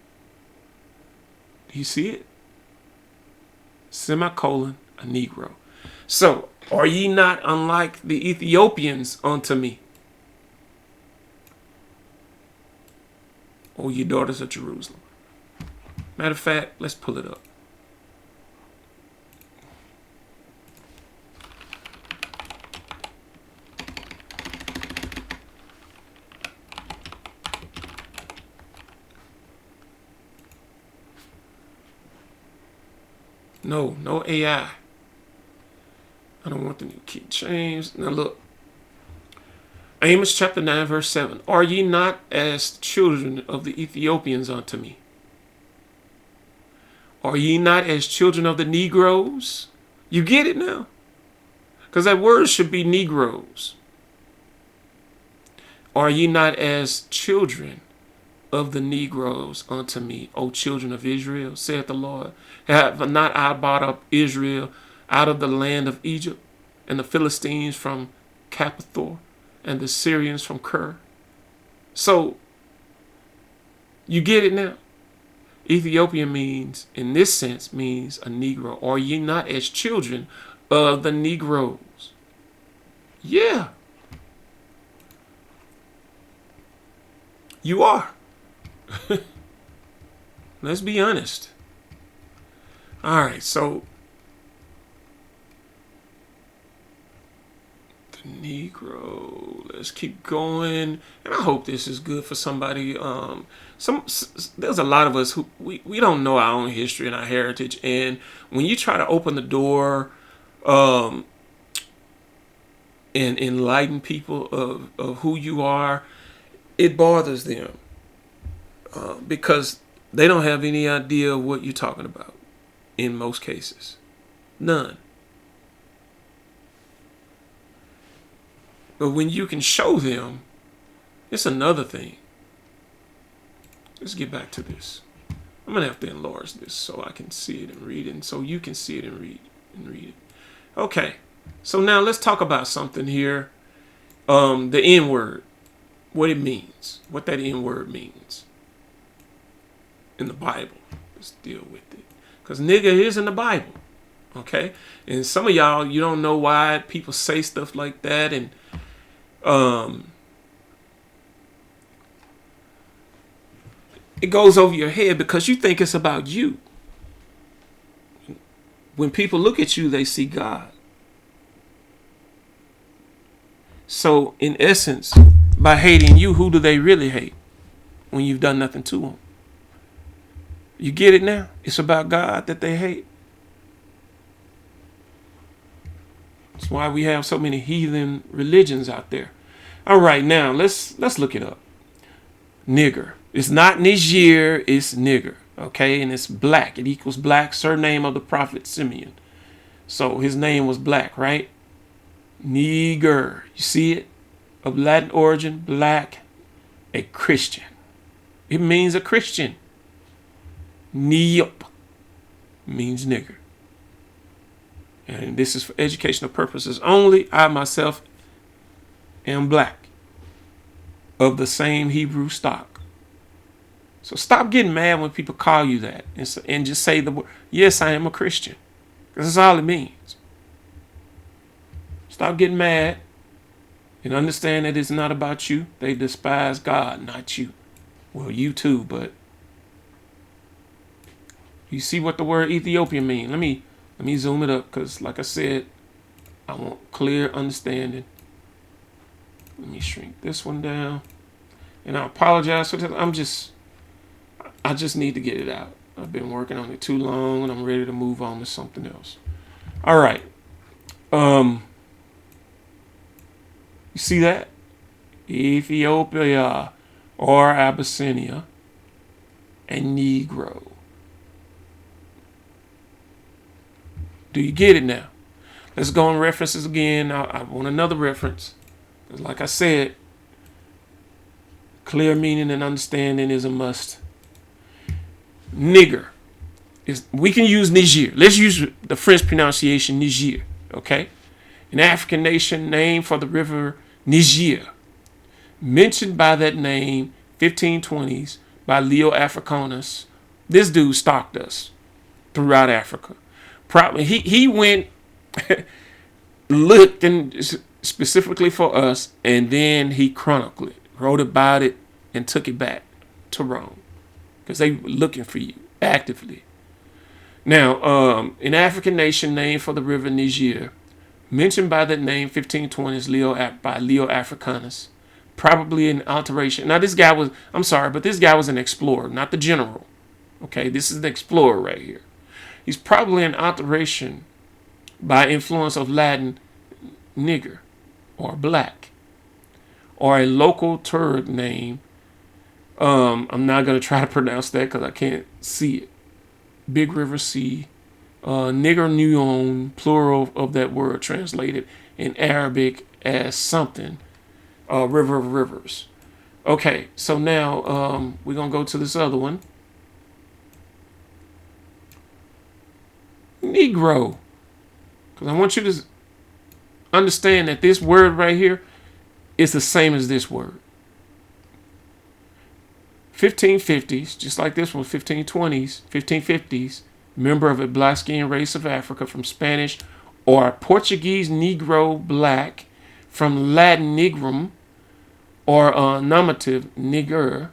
Do you see it? Semicolon, a Negro. So, are ye not unlike the Ethiopians unto me? O ye daughters of Jerusalem. Matter of fact, let's pull it up. No AI. I don't want the New King James. Now look. Amos chapter 9 verse 7. Are ye not as children of the Ethiopians unto me? Are ye not as children of the Negroes? You get it now? Because that word should be Negroes. Are ye not as children of the Negroes unto me, O children of Israel, saith the Lord? Have not I brought up Israel out of the land of Egypt, and the Philistines from Cappathor, and the Syrians from Ker? So, you get it now? Ethiopian means, in this sense, means a Negro. Are ye not as children of the Negroes? Yeah. You are. Let's be honest. All right, so the Negro. Let's keep going, and I hope this is good for somebody. There's a lot of us who we don't know our own history and our heritage, and when you try to open the door, and enlighten people of who you are, it bothers them because they don't have any idea of what you're talking about in most cases. None. But when you can show them, it's another thing. Let's get back to this. I'm going to have to enlarge this so I can see it and read it, and so you can see it and read it. Okay. So now let's talk about something here. The N word. What it means. What that N word means. In the Bible. Let's deal with it. Because nigga is in the Bible. Okay? And some of y'all, you don't know why people say stuff like that. And it goes over your head because you think it's about you. When people look at you, they see God. So, in essence, by hating you, who do they really hate when you've done nothing to them? You get it now? It's about God that they hate. That's why we have so many heathen religions out there. All right, now let's look it up. Nigger. It's not Niger, it's nigger. Okay, and it's black. It equals black, surname of the prophet Simeon. So his name was black, right? Negro. You see it? Of Latin origin, black, a Christian. It means a Christian. Neop means nigger. And this is for educational purposes only. I myself am black, of the same Hebrew stock. So stop getting mad when people call you that and just say the word, yes, I am a Christian. Because that's all it means. Stop getting mad and understand that it's not about you. They despise God, not you. Well, you too, but you see what the word Ethiopian means. Let me zoom it up because, like I said, I want clear understanding. Let me shrink this one down. And I apologize for that. I just need to get it out. I've been working on it too long and I'm ready to move on to something else. All right. You see that? Ethiopia or Abyssinia and Negro. Do you get it now? Let's go on references again. I want another reference. Because like I said, clear meaning and understanding is a must. Nigger. We can use Niger. Let's use the French pronunciation Niger. Okay? An African nation named for the river Niger. Mentioned by that name 1520s by Leo Africanus. This dude stalked us throughout Africa. Probably he went looked and specifically for us, and then he chronicled it, wrote about it, and took it back to Rome because they were looking for you actively. Now, an African nation named for the river Niger, mentioned by that name 1520s by Leo Africanus, probably an alteration. Now, this guy was an explorer, not the general. Okay, this is the explorer right here. He's probably an alteration by influence of Latin nigger or black or a local Turk name. I'm not going to try to pronounce that because I can't see it. Big River Sea. Nigger Nuon, plural of that word, translated in Arabic as something. River of rivers. Okay, so now we're going to go to this other one. Negro. Because I want you to understand that this word right here is the same as this word. 1550s, just like this one, 1520s, 1550s, member of a black-skinned race of Africa from Spanish or Portuguese Negro black, from Latin nigrum or nominative nigger,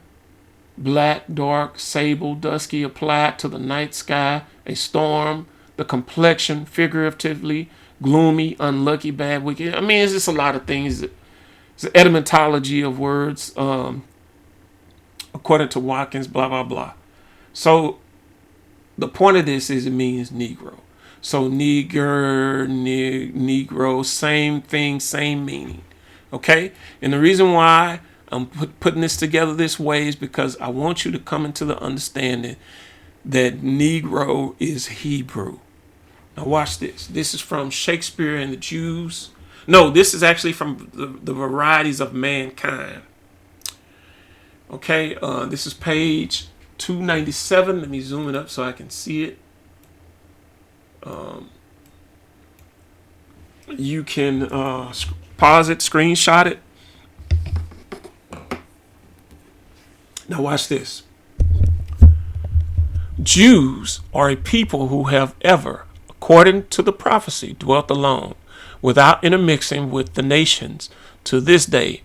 black, dark, sable, dusky, applied to the night sky, a storm, the complexion, figuratively, gloomy, unlucky, bad, wicked. I mean, it's just a lot of things. It's an etymology of words, according to Watkins, blah, blah, blah. So the point of this is it means Negro. So nigger, Negro, same thing, same meaning. Okay? And the reason why I'm putting this together this way is because I want you to come into the understanding that Negro is Hebrew. Now watch this. This is from Shakespeare and the Jews. No, this is actually from the Varieties of Mankind. Okay, this is page 297. Let me zoom it up so I can see it. You can pause it, screenshot it. Now watch this. Jews are a people who have ever, according to the prophecy, dwelt alone, without intermixing with the nations to this day.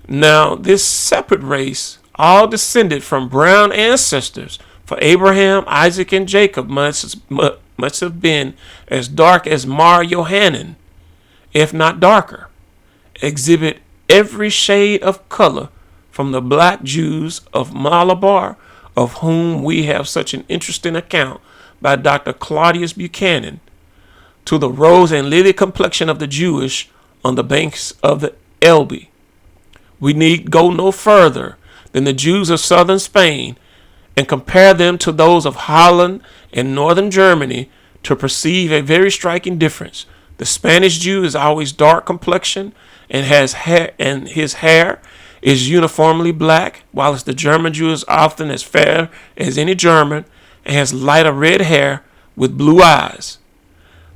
Now, this separate race, all descended from brown ancestors, for Abraham, Isaac, and Jacob must have been as dark as Mar Yohanan, if not darker, exhibit every shade of color from the black Jews of Malabar, of whom we have such an interesting account by Dr. Claudius Buchanan, to the rose and lily complexion of the Jewish on the banks of the Elbe. We need go no further than the Jews of southern Spain and compare them to those of Holland and northern Germany to perceive a very striking difference. The Spanish Jew is always dark complexion and has hair, and his hair is uniformly black, whilst the German Jew is often as fair as any German and has lighter red hair with blue eyes.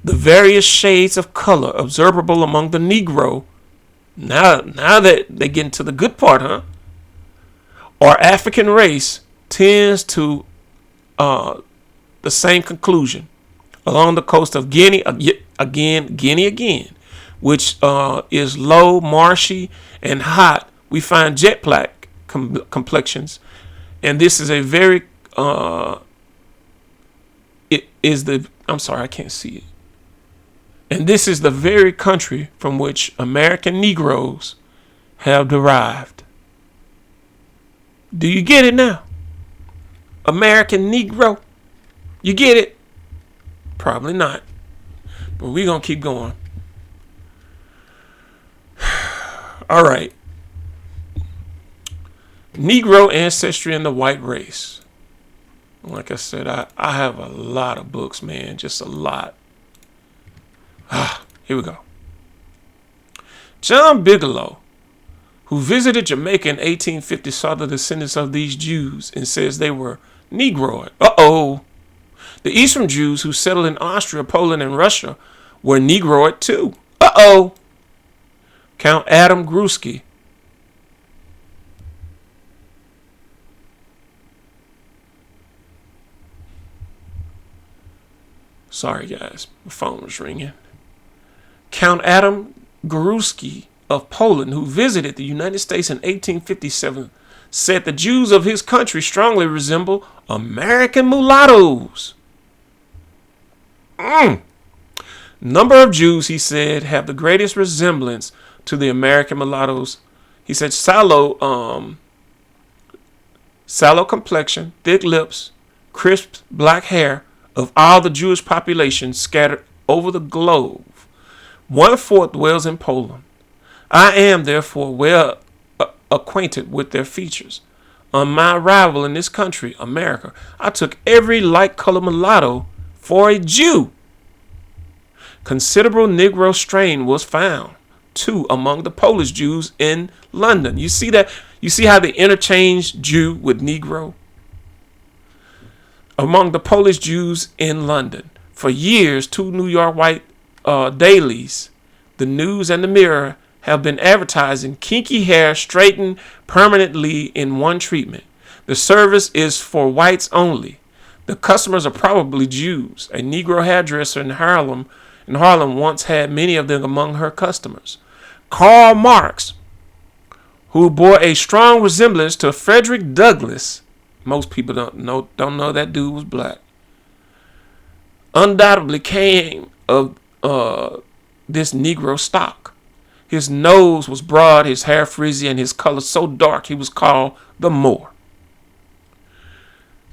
The various shades of color observable among the Negro, now that they get into the good part, or African race, tends to the same conclusion. Along the coast of Guinea, Guinea, which is low, marshy, and hot, we find jet black complexions, and this is a very I can't see it. And this is the very country from which American Negroes have derived. Do you get it now? American Negro. You get it? Probably not. But we're going to keep going. All right. Negro ancestry and the white race. Like I said, I have a lot of books, man. Just a lot. Here we go. John Bigelow, who visited Jamaica in 1850, saw the descendants of these Jews and says they were Negroid. The Eastern Jews who settled in Austria, Poland, and Russia were Negroid too. Count Adam Gruski. Sorry, guys. My phone was ringing. Count Adam Gruski of Poland, who visited the United States in 1857, said the Jews of his country strongly resemble American mulattoes. Number of Jews, he said, have the greatest resemblance to the American mulattoes. He said sallow complexion, thick lips, crisp black hair, of all the Jewish population scattered over the globe, 1/4 dwells in Poland. I am therefore well acquainted with their features. On my arrival in this country, America, I took every light-colored mulatto for a Jew. Considerable Negro strain was found, too, among the Polish Jews in London. You see that? You see how they interchange Jew with Negro? Among the Polish Jews in London. For years, 2 New York white dailies, the News and the Mirror, have been advertising kinky hair straightened permanently in one treatment. The service is for whites only. The customers are probably Jews. A Negro hairdresser in Harlem once had many of them among her customers. Karl Marx, who bore a strong resemblance to Frederick Douglass, most people don't know that dude was black, undoubtedly came of this Negro stock. His nose was broad, his hair frizzy, and his color so dark he was called the Moor.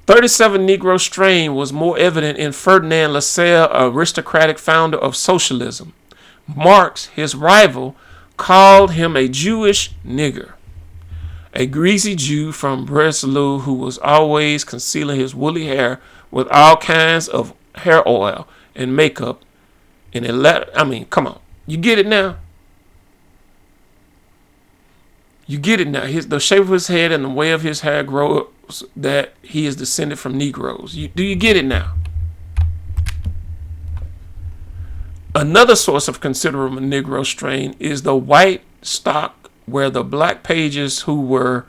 37 Negro strain was more evident in Ferdinand Lassalle, aristocratic founder of socialism. Marx, his rival, called him a Jewish nigger. A greasy Jew from Breslau who was always concealing his woolly hair with all kinds of hair oil and makeup. And come on. You get it now? You get it now. The shape of his head and the way of his hair grows that he is descended from Negroes. Do you get it now? Another source of considerable Negro strain is the white stock, where the black pages who were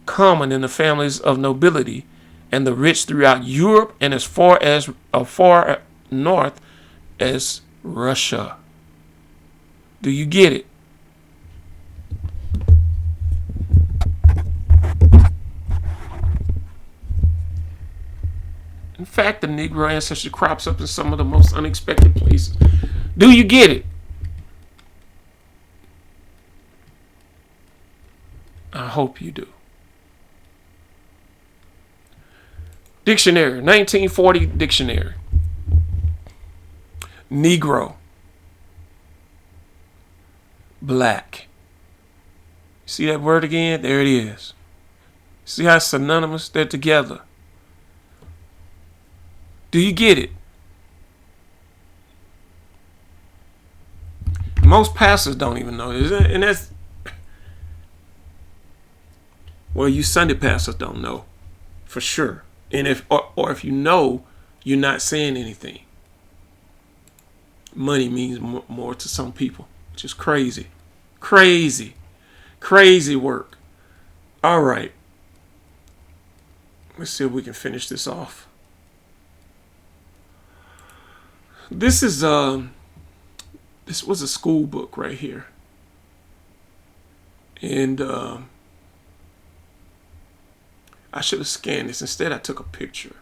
common in the families of nobility and the rich throughout Europe and as far north as Russia. Do you get it? In fact, the Negro ancestry crops up in some of the most unexpected places. Do you get it? I hope you do. Dictionary, 1940 dictionary. Negro. Black. See that word again? There it is. See how it's synonymous? They're together. Do you get it? Most pastors don't even know this, and that's, well, you Sunday pastors don't know, for sure. And if you know, you're not saying anything. Money means more to some people, which is crazy, crazy work. All right, let's see if we can finish this off. This was a school book right here, and I should have scanned this. Instead, I took a picture.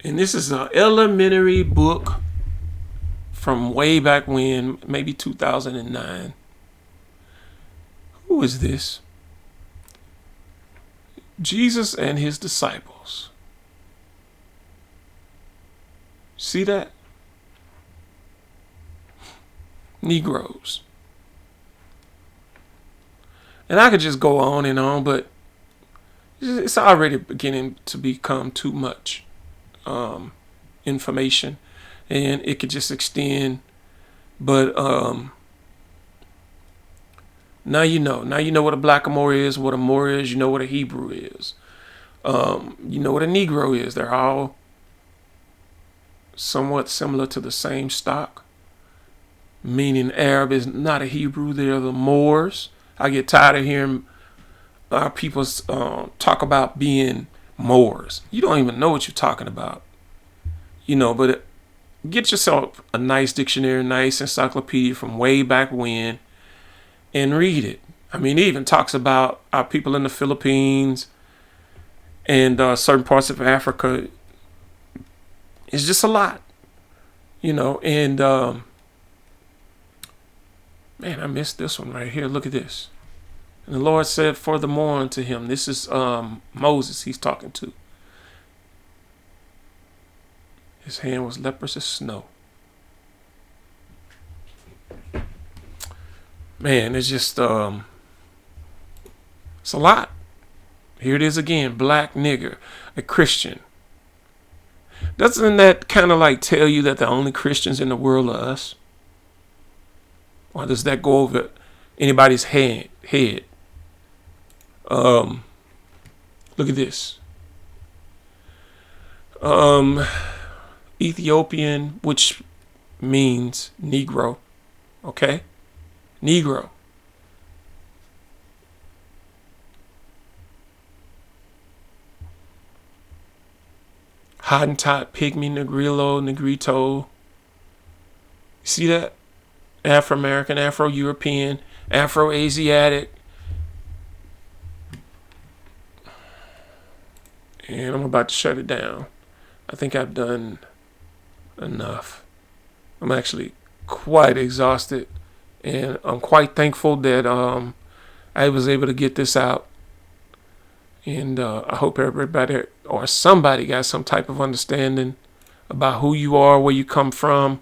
And this is an elementary book from way back when, maybe 2009. Who is this? Jesus and his disciples. See that? Negroes. And I could just go on and on, but it's already beginning to become too much information, and it could just extend. But now you know. Now you know what a blackamoor is, what a Moor is. You know what a Hebrew is. You know what a Negro is. They're all somewhat similar to the same stock, meaning Arab is not a Hebrew. They're the Moors. I get tired of hearing our people talk about being Moors. You don't even know what you're talking about, but get yourself a nice dictionary, nice encyclopedia from way back when, and read it. I mean, it even talks about our people in the Philippines and certain parts of Africa. It's just a lot, and man, I missed this one right here. Look at this. And the Lord said furthermore unto him, this is Moses he's talking to. His hand was leprous as snow. Man, it's just it's a lot. Here it is again, black nigger, a Christian. Doesn't that kind of like tell you that the only Christians in the world are us? Or does that go over anybody's head? Look at this. Ethiopian, which means Negro. Okay? Negro. Hottentot, pygmy, negrilo, negrito. See that? Afro-American, Afro-European, Afro-Asiatic. And I'm about to shut it down. I think I've done enough. I'm actually quite exhausted. And I'm quite thankful that I was able to get this out. And I hope everybody or somebody got some type of understanding about who you are, where you come from.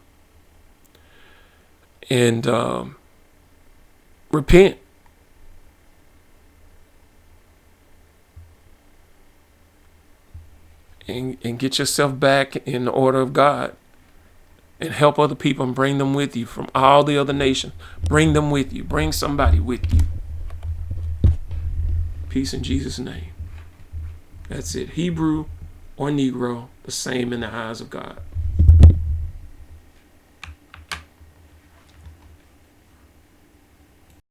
And repent. And get yourself back in the order of God. And help other people and bring them with you from all the other nations. Bring them with you. Bring somebody with you. Peace in Jesus' name. That's it. Hebrew or Negro, the same in the eyes of God.